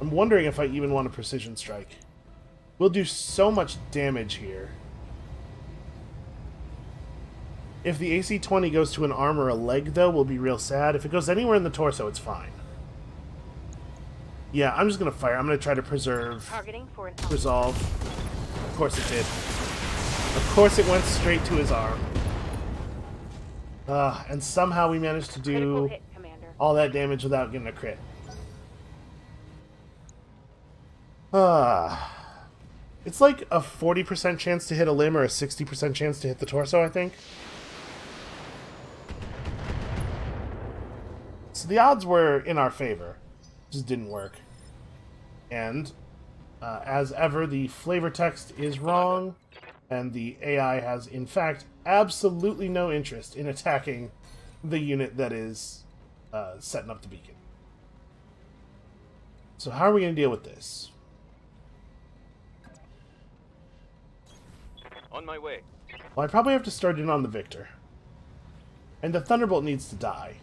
I'm wondering if I even want a precision strike. We'll do so much damage here. If the AC-20 goes to an arm or a leg, though, we'll be real sad. If it goes anywhere in the torso, it's fine. Yeah, I'm just going to fire. I'm going to try to preserve. Targeting for an Resolve. Of course it did. Of course it went straight to his arm. And somehow we managed to do hit, Commander. all that damage without getting a crit. It's like a 40% chance to hit a limb or a 60% chance to hit the torso, I think. So the odds were in our favor. Just didn't work. And, as ever, the flavor text is wrong, and the AI has, in fact, absolutely no interest in attacking the unit that is setting up the beacon. So how are we going to deal with this? On my way. Well, I probably have to start in on the Victor. And the Thunderbolt needs to die.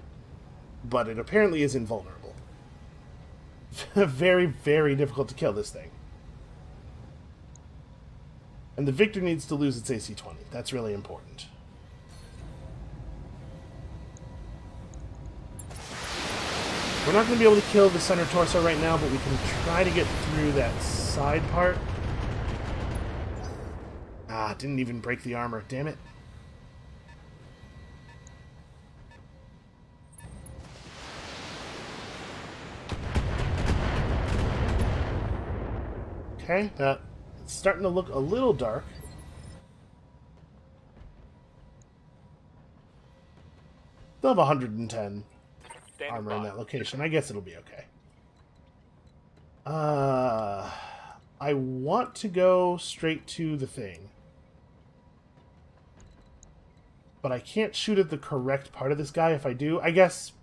But it apparently is invulnerable. Very, very difficult to kill this thing. And the Victor needs to lose its AC-20. That's really important. We're not going to be able to kill the center torso right now, but we can try to get through that side part. Ah, didn't even break the armor. Damn it. Okay, it's starting to look a little dark. Still have 110 armor in that location. I guess it'll be okay. I want to go straight to the thing. But I can't shoot at the correct part of this guy if I do. I guess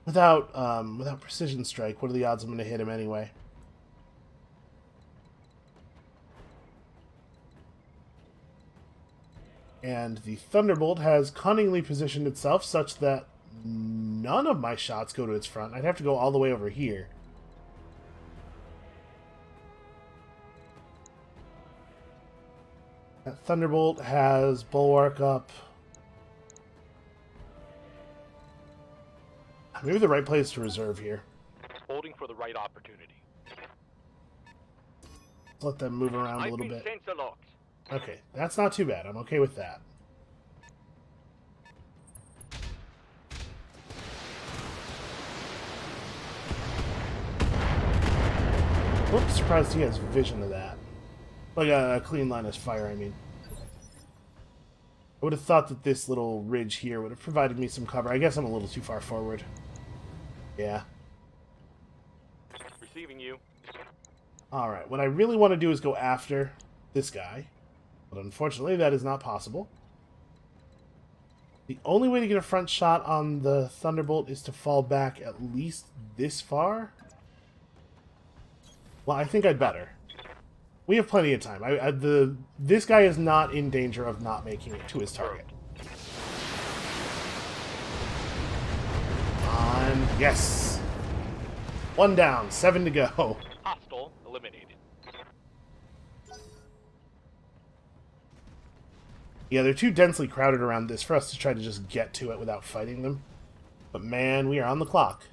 without precision strike, what are the odds I'm going to hit him anyway? And the Thunderbolt has cunningly positioned itself such that none of my shots go to its front. I'd have to go all the way over here. That Thunderbolt has Bulwark up. Maybe the right place to reserve here. Holding for the right opportunity. Let them move around a little bit. Sensor locked. Okay, that's not too bad. I'm okay with that. Whoops, surprised he has vision of that. Like a clean line of fire, I mean. I would have thought that this little ridge here would have provided me some cover. I guess I'm a little too far forward. Yeah. Receiving you. Alright, what I really want to do is go after this guy. But unfortunately, that is not possible. The only way to get a front shot on the Thunderbolt is to fall back at least this far. Well, I think I'd better. We have plenty of time. This guy is not in danger of not making it to his target. On. Yes! 1 down, 7 to go. Hostile eliminated. Yeah, they're too densely crowded around this for us to try to just get to it without fighting them. But man, we are on the clock.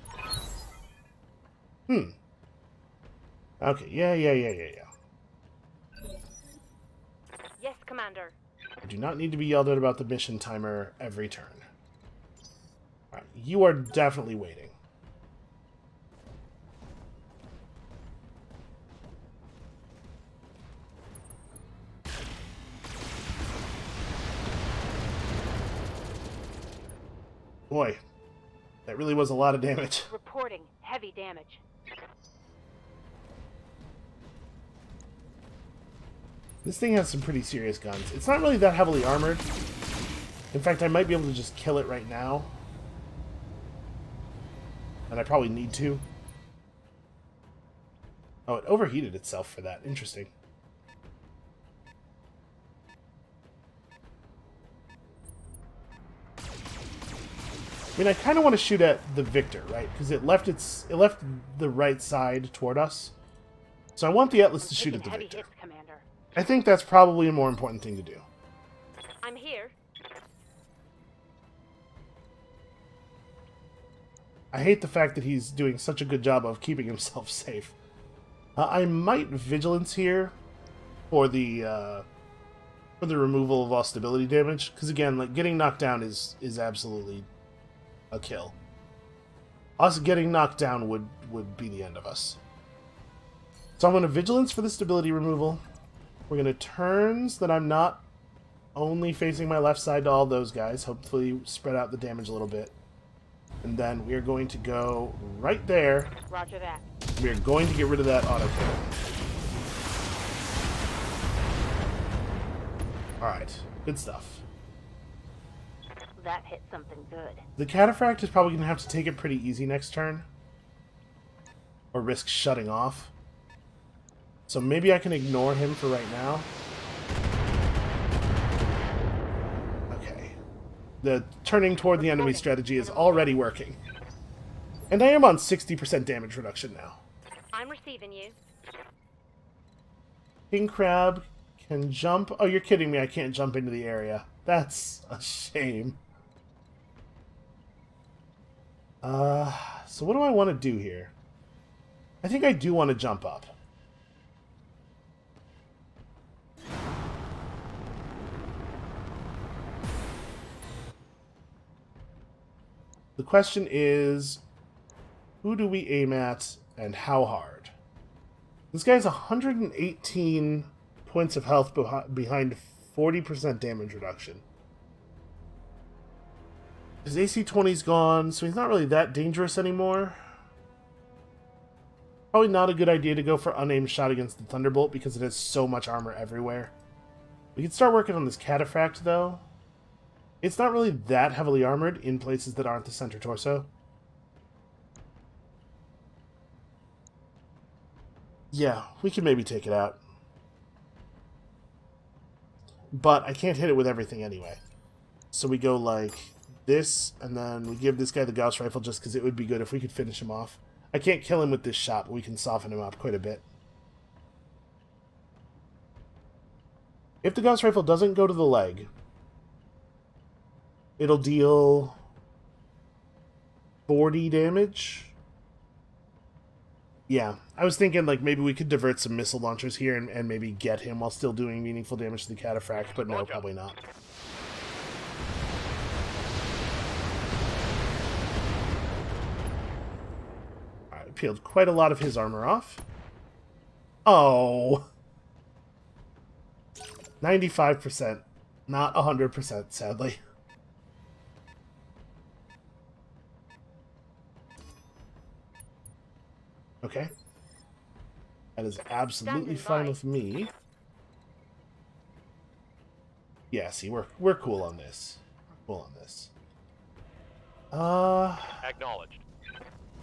Okay, yeah. Yes, Commander. I do not need to be yelled at about the mission timer every turn. Alright, you are definitely waiting. Boy, that really was a lot of damage. Reporting heavy damage. This thing has some pretty serious guns. It's not really that heavily armored. In fact, I might be able to just kill it right now. And and I probably need to. Oh, it overheated itself for that. Interesting. I mean, I kind of want to shoot at the Victor, right? Because it left the right side toward us. So I want the Atlas to shoot at the Heavy Victor. hits, Commander. I think that's probably a more important thing to do. I'm here. I hate the fact that he's doing such a good job of keeping himself safe. I might Vigilance here for the removal of all stability damage, because again, like getting knocked down is absolutely a kill. Us getting knocked down would be the end of us. So I'm going to Vigilance for the stability removal. We're going to turn so that I'm not only facing my left side to all those guys. Hopefully spread out the damage a little bit. And then we are going to go right there. Roger that. We are going to get rid of that autocannon. Alright, good stuff. That hit something good. The Cataphract is probably going to have to take it pretty easy next turn. Or risk shutting off. So maybe I can ignore him for right now. Okay. The turning toward the enemy strategy is already working. And I am on 60% damage reduction now. I'm receiving you. King Crab can jump. Oh, you're kidding me. I can't jump into the area. That's a shame. So what do I want to do here? I think I do want to jump up. The question is, who do we aim at and how hard? This guy's 118 points of health behind 40% damage reduction. His AC-20's gone, so he's not really that dangerous anymore. Probably not a good idea to go for unaimed shot against the Thunderbolt because it has so much armor everywhere. We can start working on this Cataphract, though. It's not really that heavily armored in places that aren't the center torso. Yeah, we can maybe take it out. But I can't hit it with everything anyway. So we go like this, and then we give this guy the Gauss Rifle just because it would be good if we could finish him off. I can't kill him with this shot, but we can soften him up quite a bit. If the Gauss Rifle doesn't go to the leg, it'll deal 40 damage. Yeah, I was thinking like maybe we could divert some missile launchers here and maybe get him while still doing meaningful damage to the Cataphract, but no, probably not. Alright, peeled quite a lot of his armor off. Oh! 95%. Not 100%, sadly. Okay. That is absolutely fine with me. Yeah, see, we're cool on this. We're cool on this. Acknowledged.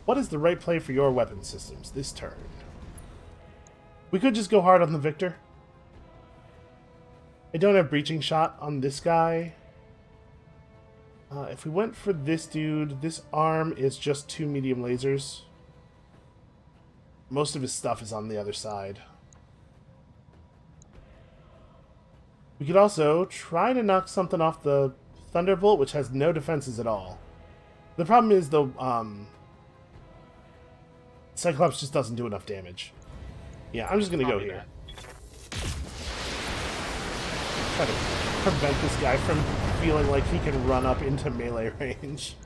What is the right play for your weapon systems this turn? We could just go hard on the Victor. I don't have breaching shot on this guy. If we went for this dude, this arm is just 2 medium lasers. Most of his stuff is on the other side. We could also try to knock something off the Thunderbolt, which has no defenses at all. The problem is, though, Cyclops just doesn't do enough damage. Yeah, I'm just going to go here. Try to prevent this guy from feeling like he can run up into melee range.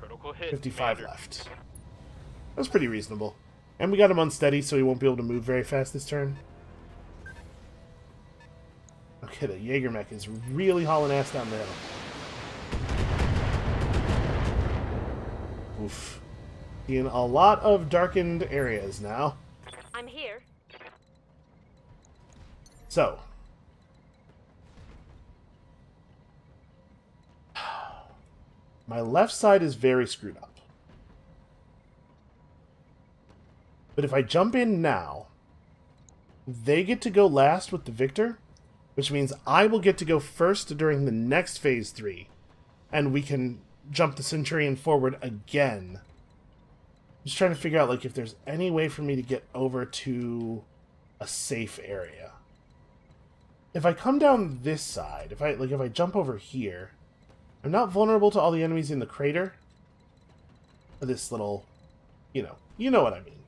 Critical hit. 55 Commander. left. That's pretty reasonable. And we got him unsteady, so he won't be able to move very fast this turn. Okay, the Jaeger-Mech is really hauling ass down the hill. Oof. In a lot of darkened areas now. I'm here. So. My left side is very screwed up. But if I jump in now, they get to go last with the victor, which means I will get to go first during the next phase 3, and we can jump the Centurion forward again. I'm just trying to figure out like if there's any way for me to get over to a safe area. If I come down this side, if I jump over here, I'm not vulnerable to all the enemies in the crater. This little, you know what I mean.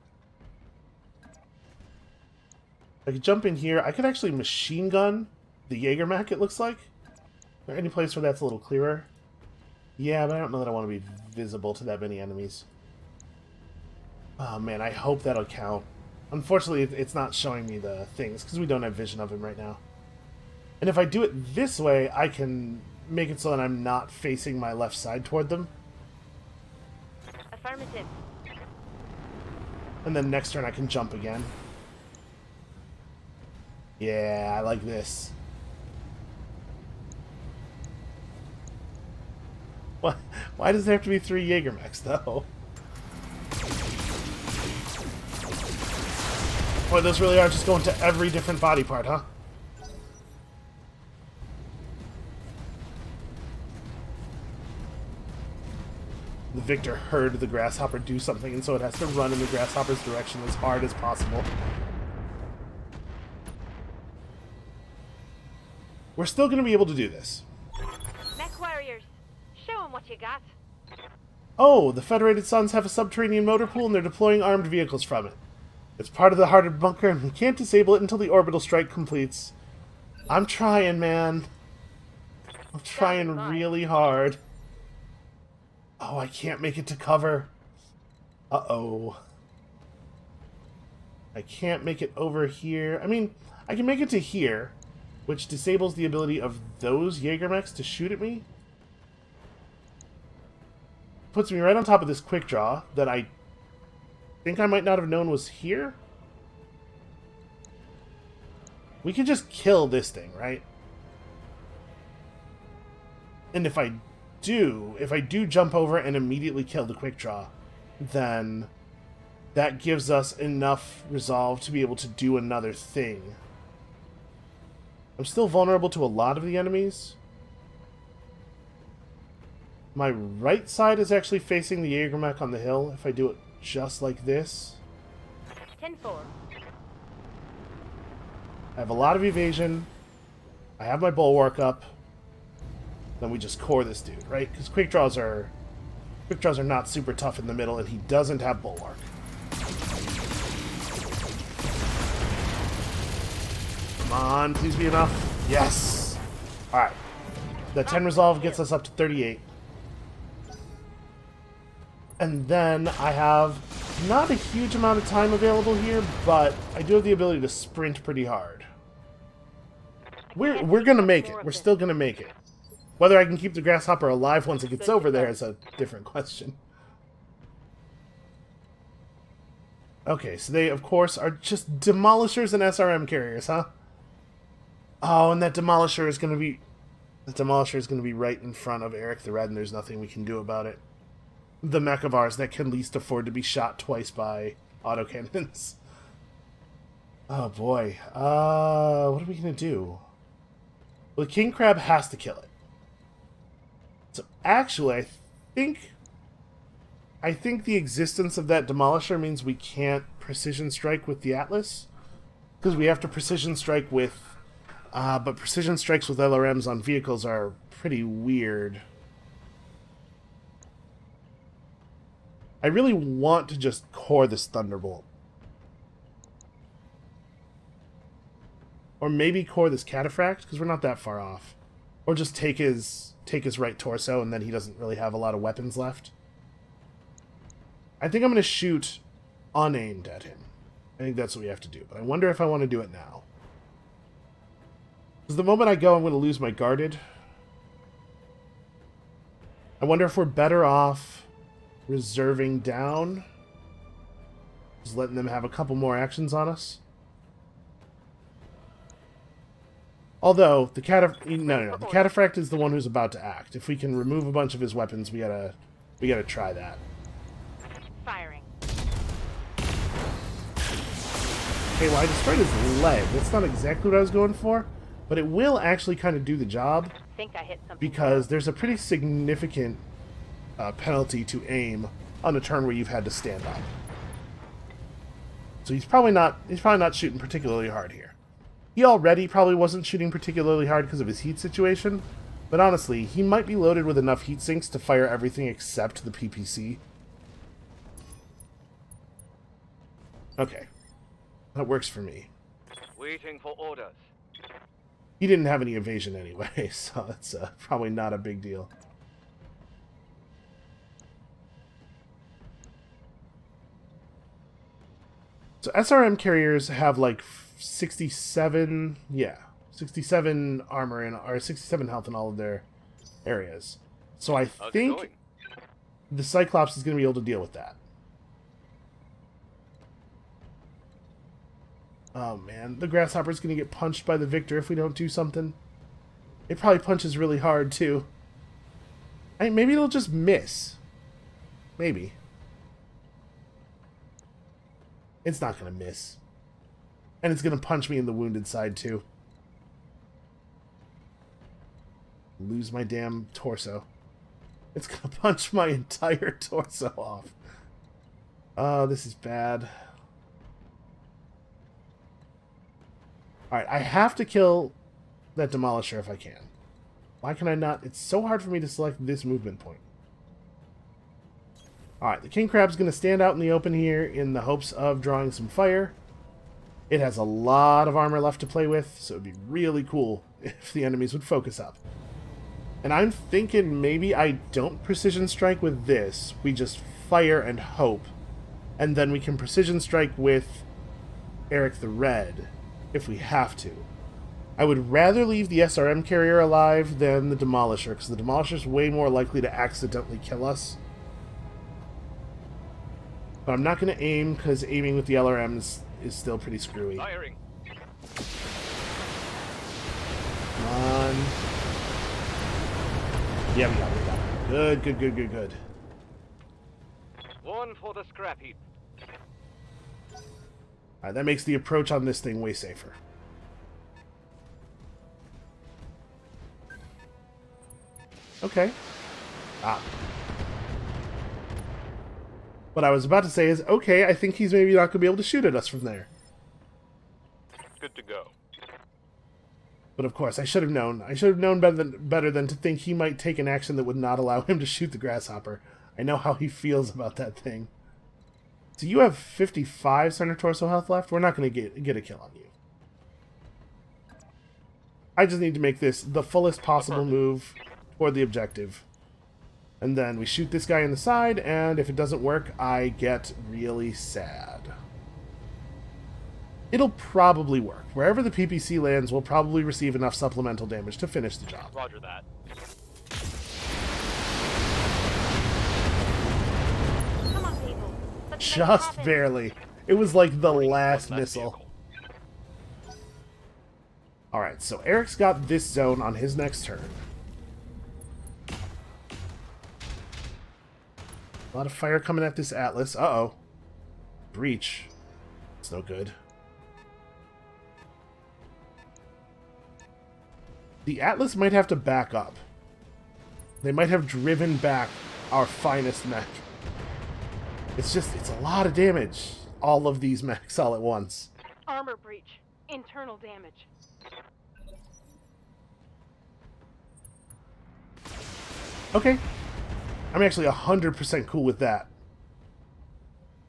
I could jump in here. I could actually machine gun the Jägermech, it looks like. Is there any place where that's a little clearer? Yeah, but I don't know that I want to be visible to that many enemies. Oh man, I hope that'll count. Unfortunately, it's not showing me the things, because we don't have vision of him right now. And if I do it this way, I can make it so that I'm not facing my left side toward them. Affirmative. And then next turn I can jump again. Yeah, I like this. Why does there have to be 3 Jägermechs, though? Boy, those really are just going to every different body part, huh? The victor heard the grasshopper do something, and so it has to run in the grasshopper's direction as hard as possible. We're still going to be able to do this. Mech warriors, show them what you got. Oh, the Federated Suns have a subterranean motor pool, and they're deploying armed vehicles from it. It's part of the hardened bunker, and we can't disable it until the orbital strike completes. I'm trying, man. I'm trying really hard. Oh, I can't make it to cover. Uh-oh. I can't make it over here. I mean, I can make it to here, which disables the ability of those Jägermechs to shoot at me. Puts me right on top of this quick draw that I think I might not have known was here. We could just kill this thing, right? And if I do jump over and immediately kill the quick draw, then that gives us enough resolve to be able to do another thing. I'm still vulnerable to a lot of the enemies. My right side is actually facing the Jägermech on the hill if I do it just like this. 10-4. I have a lot of evasion. I have my bulwark up. Then we just core this dude, right? Because quick draws are not super tough in the middle, and he doesn't have bulwark. Come on, please be enough. Yes. All right. The 10 resolve gets us up to 38. And then I have not a huge amount of time available here, but I do have the ability to sprint pretty hard. We're gonna make it. We're still gonna make it. Whether I can keep the grasshopper alive once it gets over there is a different question. Okay, so they, of course, are just demolishers and SRM carriers, huh? Oh, and that demolisher is gonna be... The demolisher is gonna be right in front of Eric the Red, and there's nothing we can do about it. The mech of ours that can least afford to be shot twice by autocannons. Oh boy. What are we gonna do? Well, the King Crab has to kill it. So actually, I think the existence of that demolisher means we can't precision strike with the Atlas, because we have to precision strike with, but precision strikes with LRMs on vehicles are pretty weird. I really want to just core this Thunderbolt. Or maybe core this Cataphract, because we're not that far off. Or just take his right torso, and then he doesn't really have a lot of weapons left. I think I'm going to shoot unaimed at him. I think that's what we have to do. But I wonder if I want to do it now. Because the moment I go, I'm going to lose my guarded. I wonder if we're better off reserving down. Just letting them have a couple more actions on us. Although, the the Cataphract is the one who's about to act. If we can remove a bunch of his weapons, we gotta try that. Firing. Okay, well, I destroyed his leg. That's not exactly what I was going for, but it will actually kind of do the job Think I hit something. because there's a pretty significant penalty to aim on a turn where you've had to stand up. So he's probably not shooting particularly hard here. He already probably wasn't shooting particularly hard because of his heat situation, but honestly, he might be loaded with enough heat sinks to fire everything except the PPC. Okay. That works for me. Waiting for orders. He didn't have any evasion anyway, so that's probably not a big deal. So SRM carriers have like 67, yeah, 67 armor in, or 67 health in all of their areas. So I How's it think going? the Cyclops is going to be able to deal with that. Oh man, the Grasshopper's going to get punched by the Victor if we don't do something. It probably punches really hard too. I mean, maybe it'll just miss. Maybe. It's not going to miss. And it's going to punch me in the wounded side, too. Lose my damn torso. It's going to punch my entire torso off. Oh, this is bad. Alright, I have to kill that Demolisher if I can. Why can I not? It's so hard for me to select this movement point. Alright, the King Crab's going to stand out in the open here in the hopes of drawing some fire. It has a lot of armor left to play with, so it would be really cool if the enemies would focus up. And I'm thinking maybe I don't precision strike with this. We just fire and hope. And then we can precision strike with Eric the Red, if we have to. I would rather leave the SRM carrier alive than the Demolisher, because the Demolisher's way more likely to accidentally kill us. But I'm not going to aim, because aiming with the LRMs is still pretty screwy. Firing. Come on. Yeah, we got it. Good, good, good, good, good. One for the scrap heap. Alright, that makes the approach on this thing way safer. Okay. Ah. What I was about to say is, okay, I think he's maybe not going to be able to shoot at us from there. Good to go. But of course, I should have known. I should have known better than to think he might take an action that would not allow him to shoot the Grasshopper. I know how he feels about that thing. So you have 55 center torso health left. We're not going to get a kill on you. I just need to make this the fullest possible move toward the objective. And then we shoot this guy in the side, and if it doesn't work, I get really sad. It'll probably work. Wherever the PPC lands, we'll probably receive enough supplemental damage to finish the job. Roger that. Come on, people. Let's make it Just happen. barely. It was like the last That missile. vehicle. Alright, so Eric's got this zone on his next turn. A lot of fire coming at this Atlas. Uh-oh. Breach. It's no good. The Atlas might have to back up. They might have driven back our finest mech. It's a lot of damage. All of these mechs all at once. Armor breach. Internal damage. Okay. I'm actually 100% cool with that.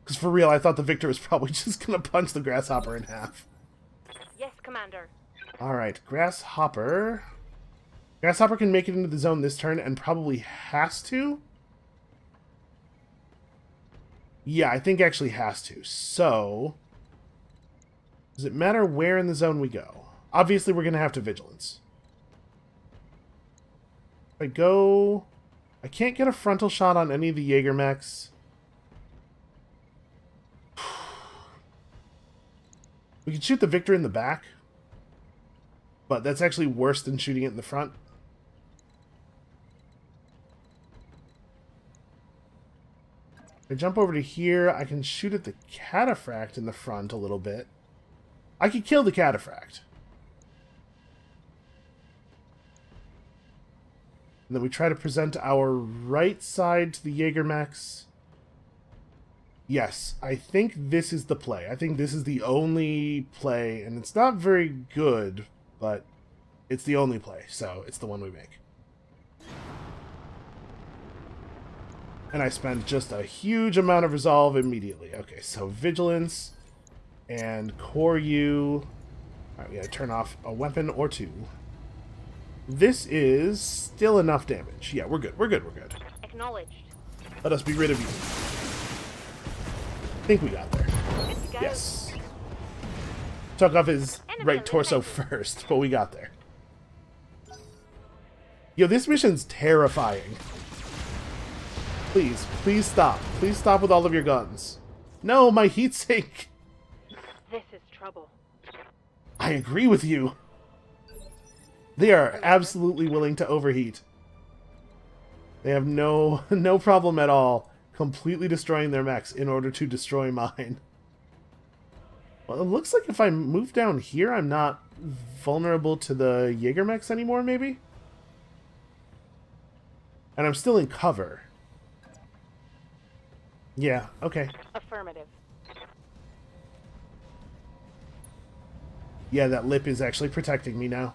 Because for real, I thought the Victor was probably just going to punch the Grasshopper in half. Yes, Commander. Alright, Grasshopper. Grasshopper can make it into the zone this turn and probably has to. Yeah, I think actually has to. So, does it matter where in the zone we go? Obviously, we're going to have to Vigilance. If I go... I can't get a frontal shot on any of the Jaeger mechs. We can shoot the Victor in the back. But that's actually worse than shooting it in the front. If I jump over to here, I can shoot at the Cataphract in the front a little bit. I could kill the cataphract. And then we try to present our right side to the Jägermechs. Yes, I think this is the play. I think this is the only play, and it's not very good, but it's the only play, so it's the one we make. And I spend just a huge amount of resolve immediately. Okay, so Vigilance and Core U. Alright, we gotta turn off a weapon or two. This is still enough damage. Yeah, we're good, we're good, we're good. Acknowledged. Let us be rid of you. I think we got there. Good to go. Yes. Took off his Enemy right torso eliminated. first, but we got there. Yo, this mission's terrifying. Please, please stop. Please stop with all of your guns. No, my heat sink. This is trouble. I agree with you. They are absolutely willing to overheat. They have no problem at all completely destroying their mechs in order to destroy mine. Well, it looks like if I move down here, I'm not vulnerable to the Jägermechs anymore, maybe? And I'm still in cover. Yeah, okay. Affirmative. Yeah, that lip is actually protecting me now.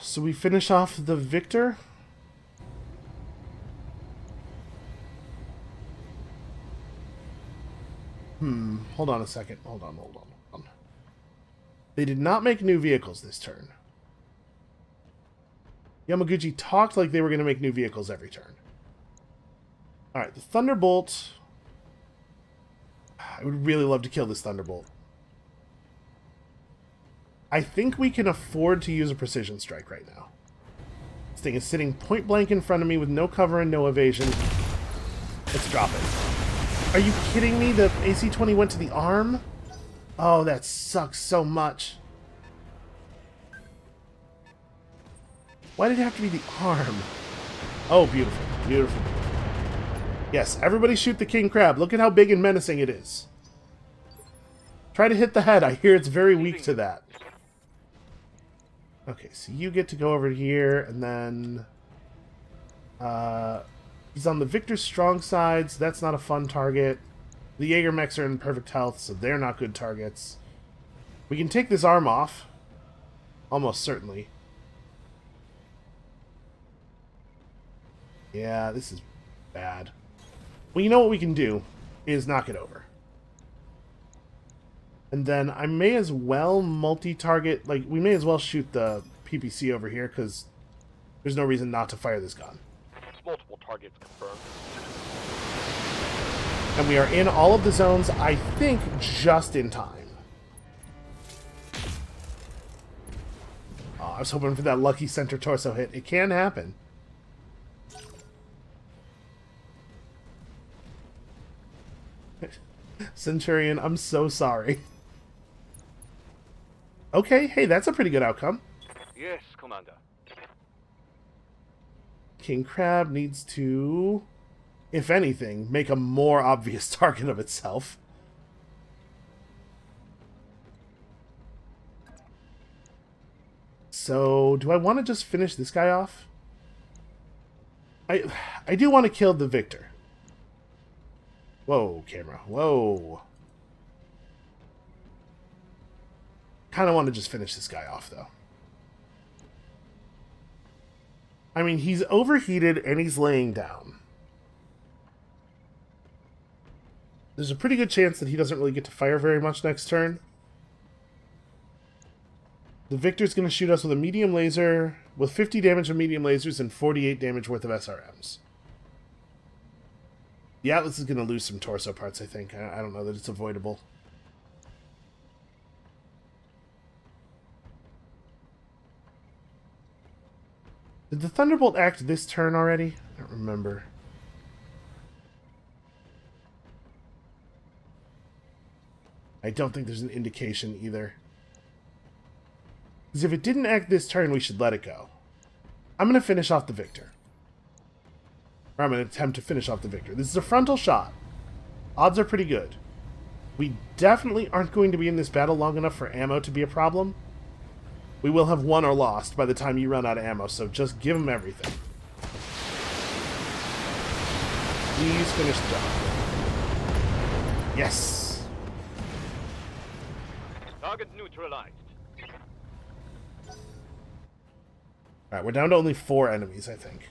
So we finish off the victor. Hold on a second. Hold on. They did not make new vehicles this turn. Yamaguchi talked like they were going to make new vehicles every turn. Alright, the Thunderbolt. I would really love to kill this Thunderbolt. I think we can afford to use a precision strike right now. This thing is sitting point blank in front of me with no cover and no evasion. Let's drop it. Are you kidding me? The AC-20 went to the arm? Oh, that sucks so much. Why did it have to be the arm? Oh, beautiful. Beautiful, beautiful. Yes, everybody shoot the king crab. Look at how big and menacing it is. Try to hit the head. I hear it's very weak to that. Okay, so you get to go over here, and then... he's on the victor's strong side, so that's not a fun target. The Jägermechs are in perfect health, so they're not good targets. We can take this arm off. Almost certainly. Yeah, this is bad. Well, you know what we can do is knock it over. And then I may as well multi-target, like, we may as well shoot the PPC over here, because there's no reason not to fire this gun. Multiple targets confirmed. And we are in all of the zones, I think, just in time. Oh, I was hoping for that lucky center torso hit. It can happen. Centurion, I'm so sorry. Okay, hey, that's a pretty good outcome. Yes, Commander. King Crab needs to, if anything, make a more obvious target of itself. So, do I want to just finish this guy off? I do want to kill the victor. Whoa, camera. Whoa. Kind of want to just finish this guy off, though. I mean, he's overheated and he's laying down. There's a pretty good chance that he doesn't really get to fire very much next turn. The victor's going to shoot us with a medium laser, with 50 damage of medium lasers and 48 damage worth of SRMs. The Atlas is going to lose some torso parts, I think. I don't know that it's avoidable. Did the Thunderbolt act this turn already? I don't remember. I don't think there's an indication either. Because if it didn't act this turn, we should let it go. I'm going to finish off the victor. Or I'm going to attempt to finish off the victor. This is a frontal shot. Odds are pretty good. We definitely aren't going to be in this battle long enough for ammo to be a problem. We will have won or lost by the time you run out of ammo, so just give them everything. Please finish the job. Yes! Target neutralized. Alright, we're down to only 4 enemies, I think.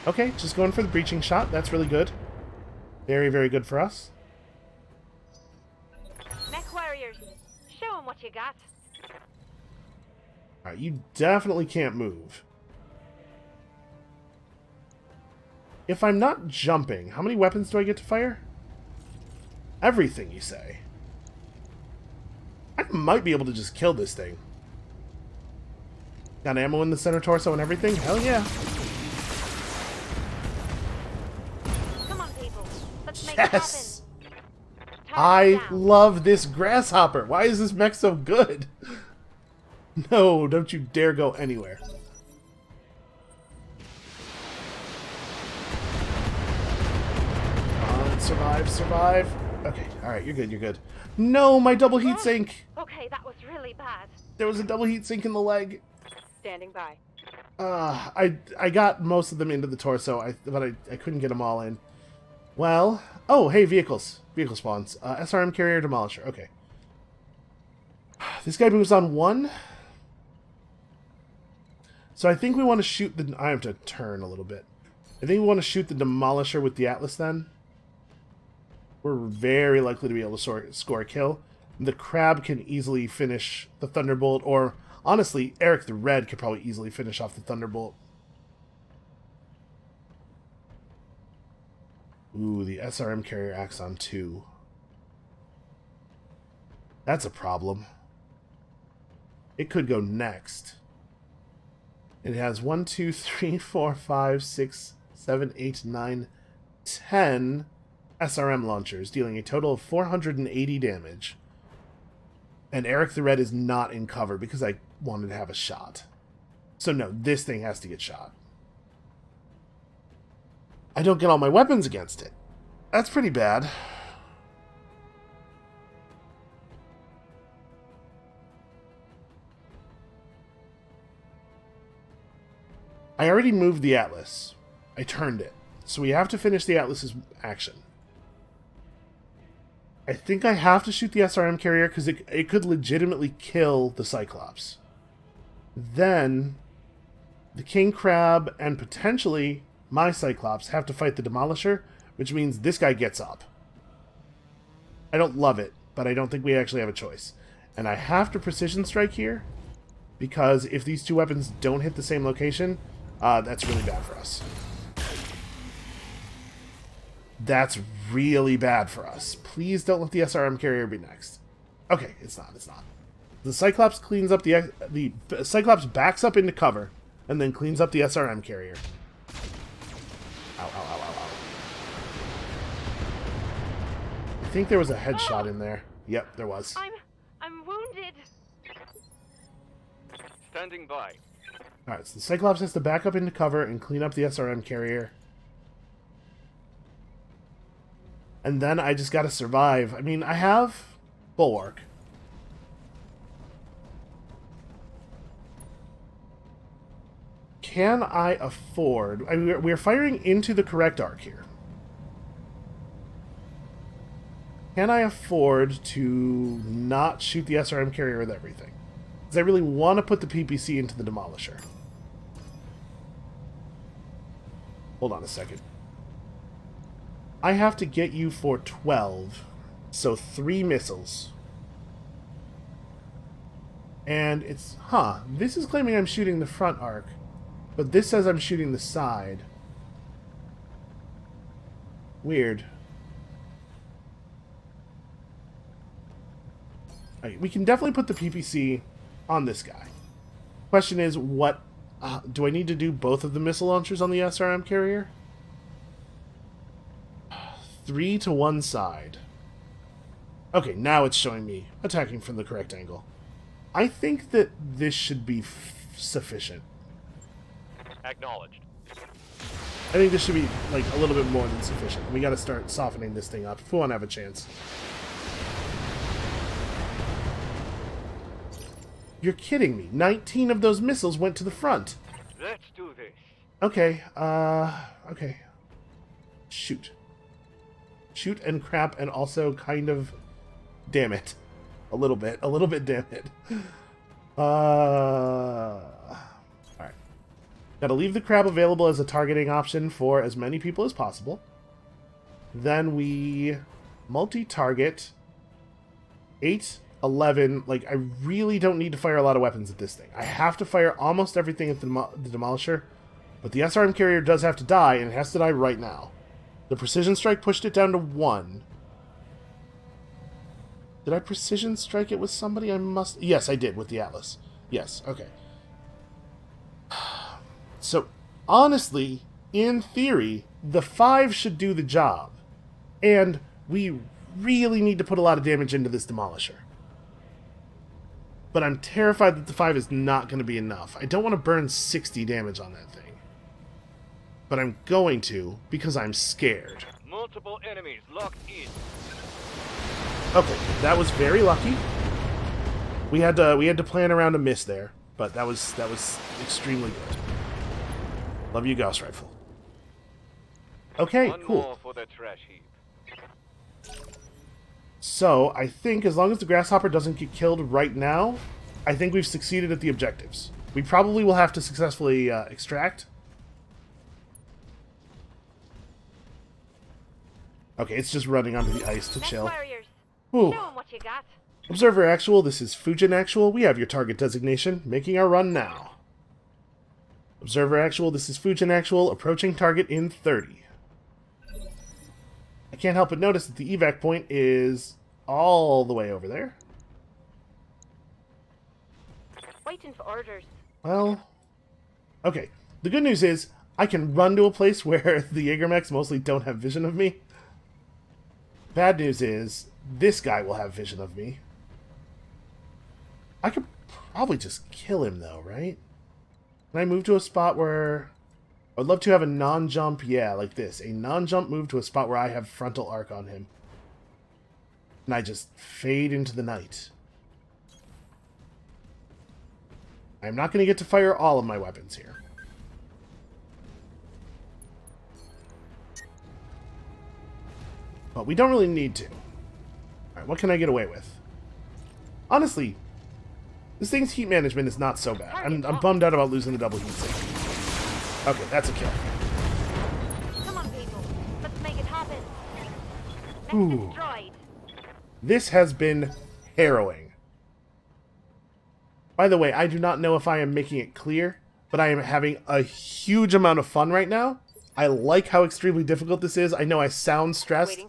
Okay, just going for the breaching shot. That's really good. Very, very good for us. Mech warriors, show them what you got. Alright, you definitely can't move. If I'm not jumping, how many weapons do I get to fire? Everything, you say. I might be able to just kill this thing. Got ammo in the center torso and everything? Hell yeah. Come on, people. Let's make Yes! it happen. I Target down. love this grasshopper. Why is this mech so good? No, don't you dare go anywhere. Survive, survive. Okay, alright, you're good, you're good. No, my double heat sink! Okay, that was really bad. There was a double heat sink in the leg. Standing by. I got most of them into the torso, but I couldn't get them all in. Well, oh, hey, vehicles. Vehicle spawns. SRM carrier demolisher, okay. This guy moves on 1. So I think we want to shoot the... I have to turn a little bit. I think we want to shoot the demolisher with the Atlas then. We're very likely to be able to score a kill. The crab can easily finish the Thunderbolt, or honestly, Eric the Red could probably easily finish off the Thunderbolt. Ooh, the SRM carrier acts on 2. That's a problem. It could go next. It has 1, 2, 3, 4, 5, 6, 7, 8, 9, 10... SRM launchers, dealing a total of 480 damage. And Eric the Red is not in cover because I wanted to have a shot. So no, this thing has to get shot. I don't get all my weapons against it. That's pretty bad. I already moved the Atlas. I turned it. So we have to finish the Atlas's action. I think I have to shoot the SRM carrier because it could legitimately kill the Cyclops. Then, the King Crab and potentially my Cyclops have to fight the Demolisher, which means this guy gets up. I don't love it, but I don't think we actually have a choice. And I have to precision strike here, because if these 2 weapons don't hit the same location, that's really bad for us. That's really bad for us. Please don't let the SRM carrier be next. Okay, it's not, it's not. The Cyclops cleans up the Cyclops backs up into cover, and then cleans up the SRM carrier. Ow, ow, ow, ow, ow. I think there was a headshot in there. Yep, there was. I'm wounded. Standing by. Alright, so the Cyclops has to back up into cover and clean up the SRM carrier. And then I just gotta survive. I mean, I have Bulwark. Can I afford... I mean, we're firing into the correct arc here. Can I afford to not shoot the SRM carrier with everything? Because I really want to put the PPC into the Demolisher. Hold on a second. I have to get you for 12, so 3 missiles. And it's... Huh, this is claiming I'm shooting the front arc, but this says I'm shooting the side. Weird. Right, we can definitely put the PPC on this guy. Question is, what... do I need to do both of the missile launchers on the SRM carrier? 3 to one side. Okay, now it's showing me attacking from the correct angle. I think that this should be sufficient. Acknowledged. I think this should be, like, a little bit more than sufficient. We gotta start softening this thing up if we want to have a chance. You're kidding me. 19 of those missiles went to the front. Let's do this. Okay, okay. Shoot. Shoot and crap and also kind of... Damn it. A little bit, damn it. Alright. Gotta leave the crab available as a targeting option for as many people as possible. Then we multi-target 8, 11. Like, I really don't need to fire a lot of weapons at this thing. I have to fire almost everything at the Demolisher, but the SRM carrier does have to die, and it has to die right now. The precision strike pushed it down to 1. Did I precision strike it with somebody? I must... Yes, I did, with the Atlas. Yes, okay. So, honestly, in theory, the 5 should do the job. And we really need to put a lot of damage into this Demolisher. But I'm terrified that the 5 is not going to be enough. I don't want to burn 60 damage on that thing. But I'm going to, because I'm scared. Multiple enemies locked in. Okay, that was very lucky. We had to plan around a miss there, but that was extremely good. Love you, Gauss Rifle. Okay, One cool. more for the trash heap. So, I think as long as the Grasshopper doesn't get killed right now, I think we've succeeded at the objectives. We probably will have to successfully extract. Okay, it's just running onto the ice to chill. Ooh. Show 'em what you got. Observer Actual, this is Fujin Actual. We have your target designation. Making our run now. Observer Actual, this is Fujin Actual. Approaching target in 30. I can't help but notice that the evac point is all the way over there. Waiting for orders. Well, okay. The good news is I can run to a place where the Jägermechs mostly don't have vision of me. Bad news is this guy will have vision of me. I could probably just kill him, though, right? Can I move to a spot where... I'd love to have a non-jump, yeah, like this. A non-jump move to a spot where I have frontal arc on him. And I just fade into the night. I'm not going to get to fire all of my weapons here. But we don't really need to. Alright, what can I get away with? Honestly, this thing's heat management is not so bad. I'm bummed out about losing the double heat sink. Okay, that's a kill. Come on, people. Let's make it happen. Ooh. Destroyed. This has been harrowing. By the way, I do not know if I am making it clear, but I am having a huge amount of fun right now. I like how extremely difficult this is. I know I sound stressed,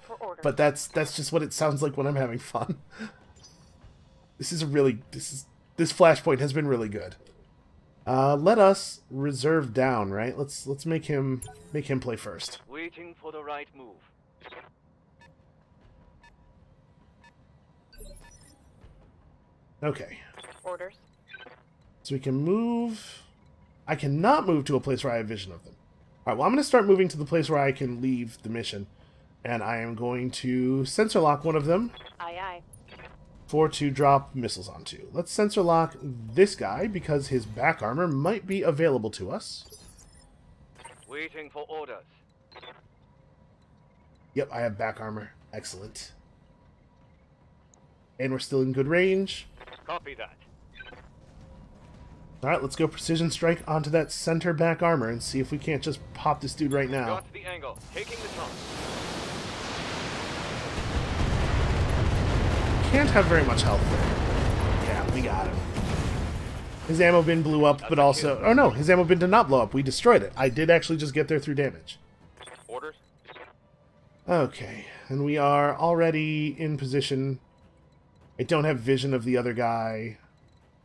but that's just what it sounds like when I'm having fun. This Flashpoint has been really good. Let us reserve down, right? Let's make him play first. Waiting for the right move. Okay. Orders. So we can move... I cannot move to a place where I have vision of them. Alright, well I'm going to start moving to the place where I can leave the mission. And I am going to sensor lock one of them. Aye, aye. To drop missiles onto. Let's sensor lock this guy because his back armor might be available to us. Waiting for orders. Yep, I have back armor. Excellent. And we're still in good range. Copy that. Alright, let's go precision strike onto that center back armor and see if we can't just pop this dude right now. Got the angle. Taking the top. Can't have very much health there. Yeah, we got him. His ammo bin blew up, but also... Oh no, his ammo bin did not blow up. We destroyed it. I did actually just get there through damage. Orders. Okay, and we are already in position. I don't have vision of the other guy.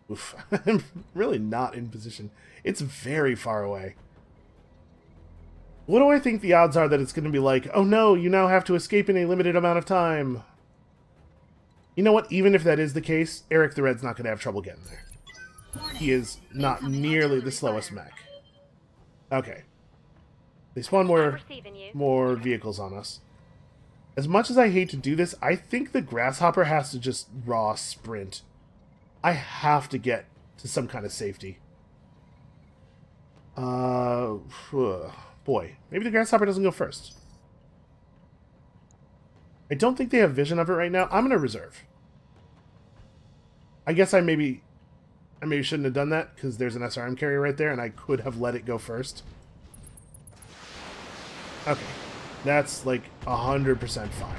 Oof, I'm really not in position. It's very far away. What do I think the odds are that it's going to be like, oh no, you now have to escape in a limited amount of time? You know what? Even if that is the case, Eric the Red's not going to have trouble getting there. He is not nearly the slowest mech. Okay. They spawn I'm more receiving you. vehicles on us. As much as I hate to do this, I think the grasshopper has to just raw sprint. I have to get to some kind of safety. Boy, maybe the grasshopper doesn't go first. I don't think they have vision of it right now. I'm going to reserve. I guess I maybe shouldn't have done that because there's an SRM carrier right there and I could have let it go first. Okay. That's like 100% fine.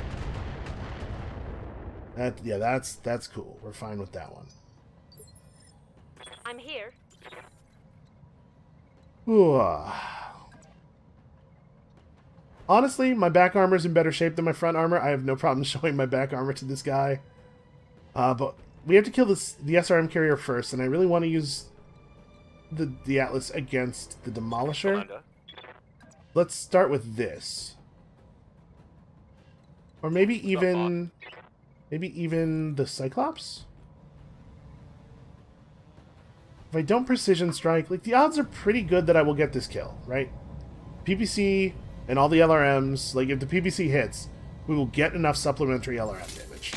That's cool. We're fine with that one. I'm here. Ooh. Honestly, my back armor is in better shape than my front armor. I have no problem showing my back armor to this guy. But we have to kill the SRM carrier first, and I really want to use the Atlas against the Demolisher. Commander. Let's start with this. Or maybe even the Cyclops? If I don't precision strike, like the odds are pretty good that I will get this kill, right? PPC and all the LRMs, like if the PPC hits, we will get enough supplementary LRM damage.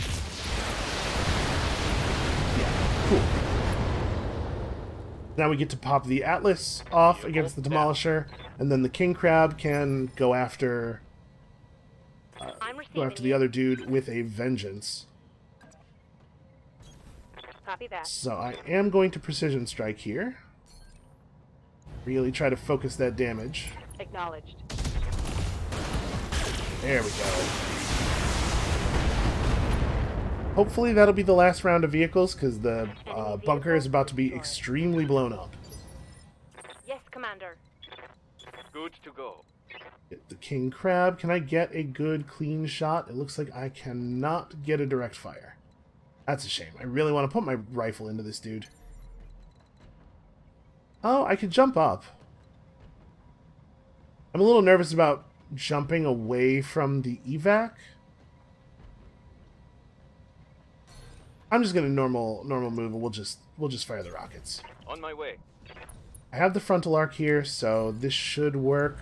Yeah, cool. Now we get to pop the Atlas off against the Demolisher, and then the King Crab can go after the other dude with a vengeance. Copy that. So I am going to precision strike here. Really try to focus that damage. Acknowledged. There we go. Hopefully that'll be the last round of vehicles, because the bunker is about to be extremely blown up. Yes, Commander. Good to go. Get the King Crab. Can I get a good, clean shot? It looks like I cannot get a direct fire. That's a shame. I really want to put my rifle into this dude. Oh, I could jump up. I'm a little nervous about jumping away from the evac. I'm just gonna normal move, and we'll just fire the rockets. On my way. I have the frontal arc here, so this should work.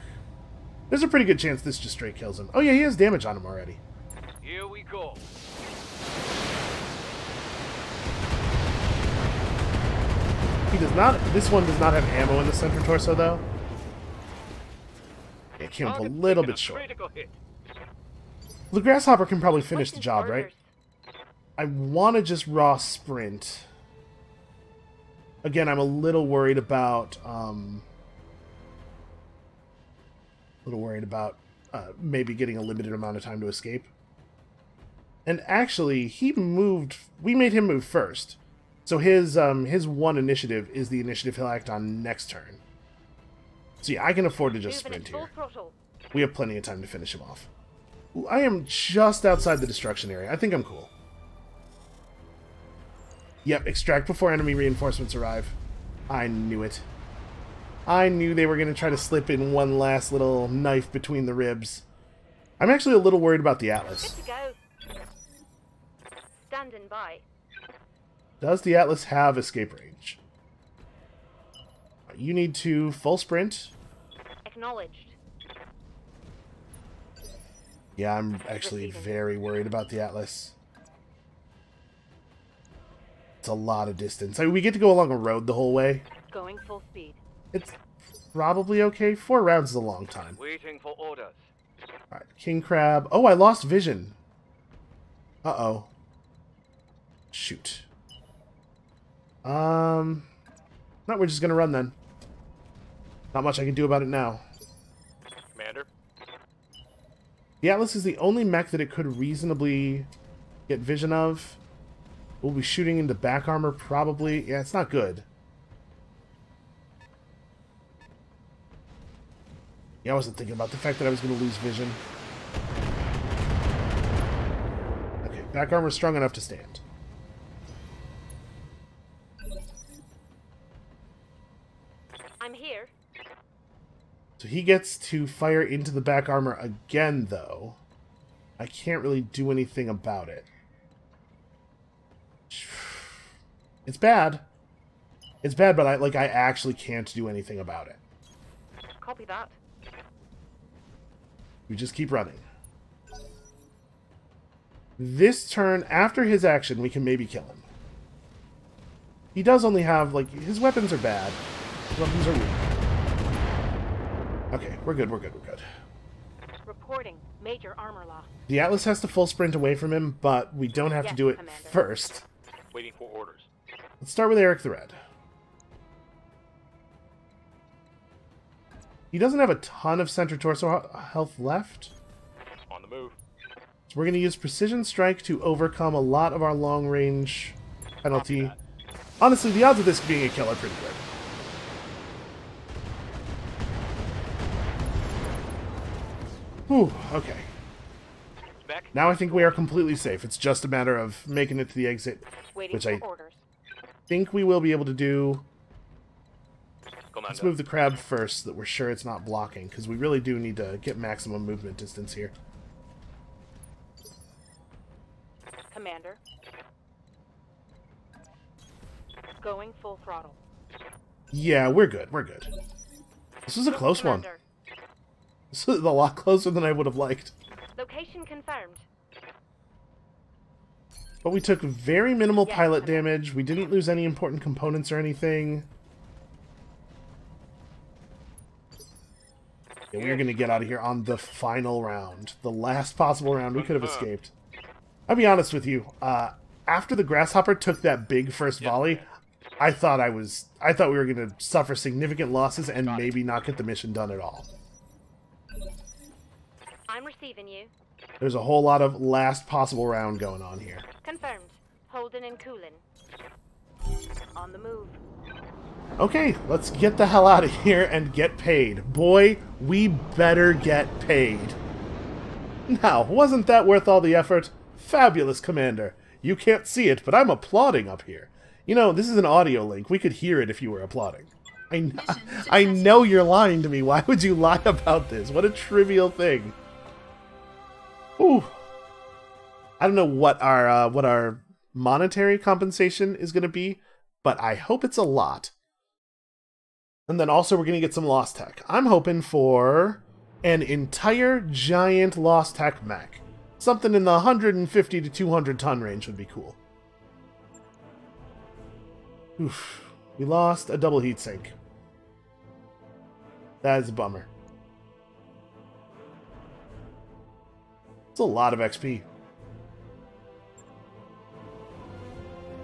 There's a pretty good chance this just straight kills him. Oh yeah, he has damage on him already. Here we go. He does not. This one does not have ammo in the center torso, though. It came up a little bit short. Critical hit. The Grasshopper can probably finish the What's job, in right? orders? I want to just raw sprint. Again, I'm a little worried about maybe getting a limited amount of time to escape. And actually, he moved. We made him move first, so his one initiative is the initiative he'll act on next turn. So yeah, I can afford to just Moving at sprint full here. throttle. We have plenty of time to finish him off. Ooh, I am just outside the destruction area. I think I'm cool. Yep, extract before enemy reinforcements arrive. I knew it. I knew they were going to try to slip in one last little knife between the ribs. I'm actually a little worried about the Atlas. Good to go. Standing by. Does the Atlas have escape range? You need to full sprint. Acknowledged. Yeah, I'm actually very worried about the Atlas. It's a lot of distance. I mean, we get to go along a road the whole way. Going full speed. It's probably okay. 4 rounds is a long time. Waiting for orders. Alright, King Crab. Oh, I lost vision. Uh-oh. Shoot. No, we're just gonna run then. Not much I can do about it now. Commander. The Atlas is the only mech that it could reasonably get vision of. We'll be shooting into back armor, probably. Yeah, it's not good. Yeah, I wasn't thinking about the fact that I was going to lose vision. Okay, back armor's strong enough to stand. I'm here. So he gets to fire into the back armor again, though. I can't really do anything about it. It's bad. It's bad, but I actually can't do anything about it. Copy that. We just keep running. This turn, after his action, we can maybe kill him. He does only have, like, his weapons are bad. His weapons are weak. Okay, we're good, we're good, we're good. Reporting major armor loss. The Atlas has to full sprint away from him, but we don't have to do it Commander. first. Waiting for orders. Let's start with Eric the Red. He doesn't have a ton of center torso health left. On the move. So we're going to use Precision Strike to overcome a lot of our long-range penalty. Honestly, the odds of this being a kill are pretty good. Whew, okay. Back. Now I think we are completely safe. It's just a matter of making it to the exit, Waiting which for I orders. think we will be able to do. Commander. Let's move the crab first so that we're sure it's not blocking, because we really do need to get maximum movement distance here. Commander. Going full throttle. Yeah, we're good, we're good. This was a close one. Commander. This is a lot closer than I would have liked. Location confirmed. But we took very minimal Yes, pilot Commander. damage. We didn't lose any important components or anything. Yeah, we're going to get out of here on the final round. The last possible round we could have escaped. I'll be honest with you. After the Grasshopper took that big first volley, I thought we were going to suffer significant losses and maybe not get the mission done at all. I'm receiving you. There's a whole lot of last possible round going on here. Confirmed. Holden and Coolin. On the move. Okay, let's get the hell out of here and get paid. Boy, we better get paid. Now, wasn't that worth all the effort? Fabulous, Commander. You can't see it, but I'm applauding up here. You know, this is an audio link. We could hear it if you were applauding. I know you're lying to me. Why would you lie about this? What a trivial thing. Ooh. I don't know what our monetary compensation is going to be, but I hope it's a lot. And then also we're going to get some Lost Tech. I'm hoping for an entire giant Lost Tech mech. Something in the 150 to 200 ton range would be cool. Oof. We lost a double heatsink. That is a bummer. It's a lot of XP.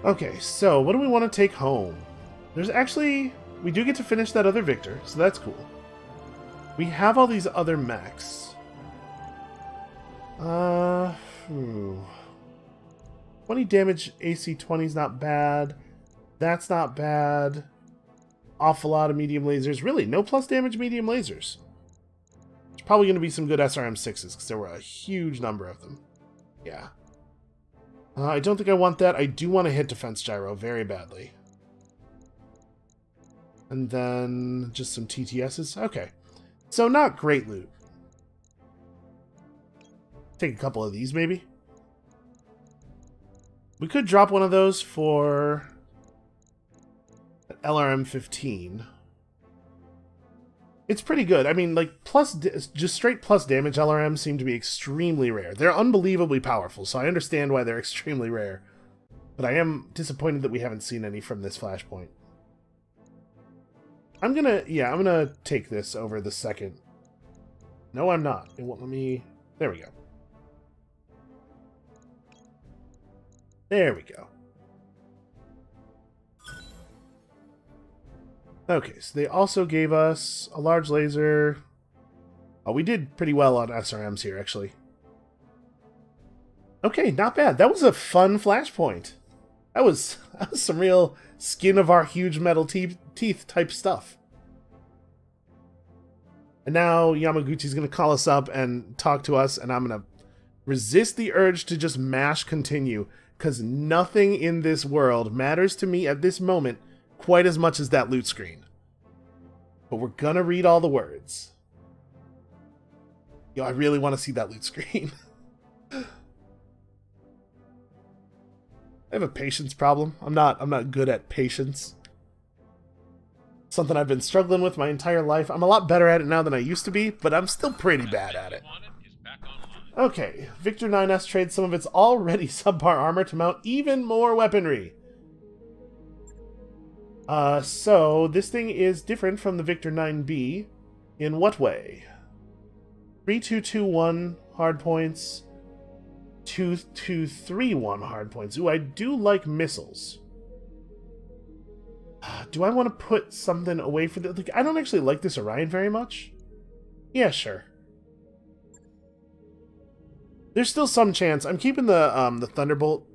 Okay, so what do we want to take home? There's actually... We do get to finish that other Victor, so that's cool. We have all these other mechs. 20 damage AC-20 is not bad. That's not bad. Awful lot of medium lasers. Really, no plus damage medium lasers. There's probably going to be some good SRM-6s, because there were a huge number of them. Yeah. I don't think I want that. I do want to hit Defense Gyro very badly. And then just some TTSs. Okay. So not great loot. Take a couple of these, maybe. We could drop one of those for LRM-15. It's pretty good. I mean, like, just straight plus damage LRMs seem to be extremely rare. They're unbelievably powerful, so I understand why they're extremely rare. But I am disappointed that we haven't seen any from this Flashpoint. I'm gonna take this over the second. No, I'm not. It won't let me... There we go. There we go. Okay, so they also gave us a large laser. Oh, we did pretty well on SRMs here, actually. Okay, not bad. That was a fun Flashpoint. That was some real skin of our huge metal teeth type stuff. And now Yamaguchi's going to call us up and talk to us, and I'm going to resist the urge to just mash continue, because nothing in this world matters to me at this moment quite as much as that loot screen. But we're going to read all the words. Yo, I really want to see that loot screen. I have a patience problem. I'm not good at patience. Something I've been struggling with my entire life. I'm a lot better at it now than I used to be, but I'm still pretty bad at it. Okay, Victor 9S trades some of its already subpar armor to mount even more weaponry. So this thing is different from the Victor 9B. In what way? 3221 hard points. 2231 hard points. Ooh, I do like missiles. Do I want to put something away for the... Like, I don't actually like this Orion very much. Yeah, sure. There's still some chance. I'm keeping the Thunderbolt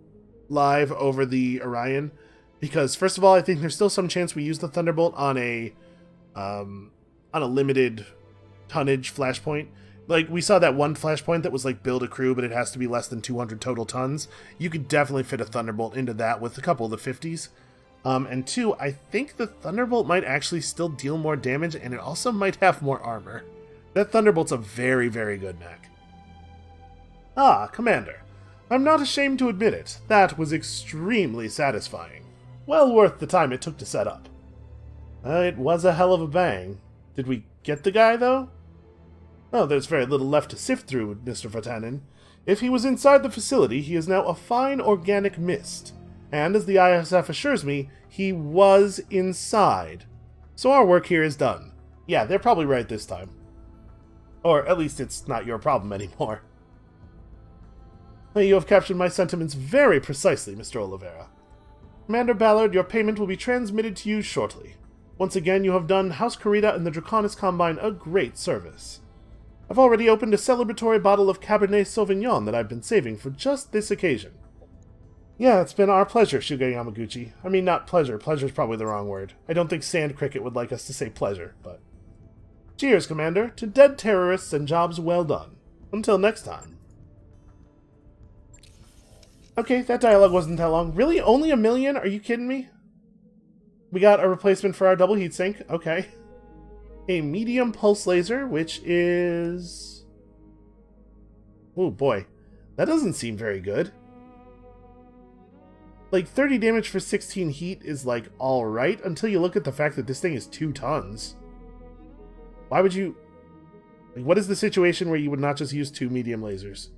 live over the Orion because, first of all, I think there's still some chance we use the Thunderbolt on a limited tonnage Flashpoint. Like, we saw that one Flashpoint that was like build a crew, but it has to be less than 200 total tons. You could definitely fit a Thunderbolt into that with a couple of the 50s. And two, I think the Thunderbolt might actually still deal more damage, and it also might have more armor. That Thunderbolt's a very, very good mech. Ah, Commander. I'm not ashamed to admit it. That was extremely satisfying. Well worth the time it took to set up. It was a hell of a bang. Did we get the guy, though? Oh, there's very little left to sift through, Mr. Vatanen. If he was inside the facility, he is now a fine organic mist. And as the ISF assures me, he was inside. So our work here is done. Yeah, they're probably right this time. Or at least it's not your problem anymore. You have captured my sentiments very precisely, Mr. Oliveira. Commander Ballard, your payment will be transmitted to you shortly. Once again, you have done House Corrida and the Draconis Combine a great service. I've already opened a celebratory bottle of Cabernet Sauvignon that I've been saving for just this occasion. Yeah, it's been our pleasure, Shuga Yamaguchi. I mean, not pleasure. Pleasure's probably the wrong word. I don't think Sand Cricket would like us to say pleasure, but... Cheers, Commander, to dead terrorists and jobs well done. Until next time. Okay, that dialogue wasn't that long. Really? Only 1 million? Are you kidding me? We got a replacement for our double heatsink. Okay. A medium pulse laser, which is... Oh boy. That doesn't seem very good. Like, 30 damage for 16 heat is, like, alright, until you look at the fact that this thing is 2 tons. Why would you... Like, what is the situation where you would not just use 2 medium lasers?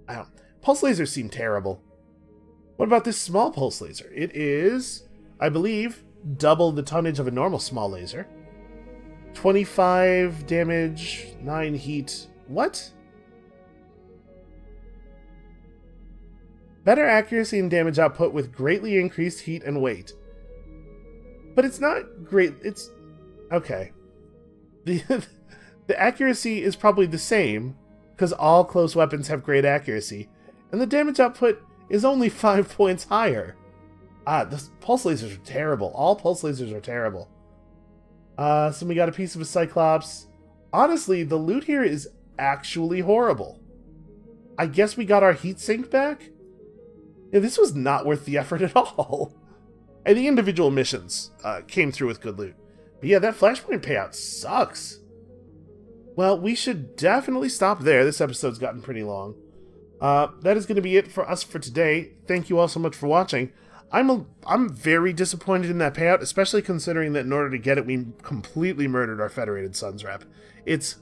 I don't... Pulse lasers seem terrible. What about this small pulse laser? It is, I believe, double the tonnage of a normal small laser. 25 damage, 9 heat... What? Better accuracy and damage output with greatly increased heat and weight. But it's not great... It's... Okay. The accuracy is probably the same, because all close weapons have great accuracy, and the damage output is only 5 points higher. Ah, the pulse lasers are terrible. All pulse lasers are terrible. So we got a piece of a Cyclops. Honestly, the loot here is actually horrible. I guess we got our heatsink back? Yeah, this was not worth the effort at all. And the individual missions came through with good loot. But yeah, that Flashpoint payout sucks. Well, we should definitely stop there. This episode's gotten pretty long. That is going to be it for us for today. Thank you all so much for watching. I'm very disappointed in that payout, especially considering that in order to get it, we completely murdered our Federated Sons rep. It's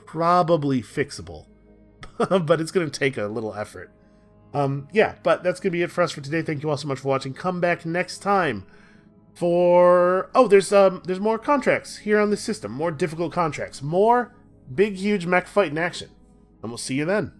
probably fixable, but it's going to take a little effort. Yeah, but that's going to be it for us for today. Thank you all so much for watching. Come back next time for... Oh, there's more contracts here on this system. More difficult contracts. More big, huge mech fight in action. And we'll see you then.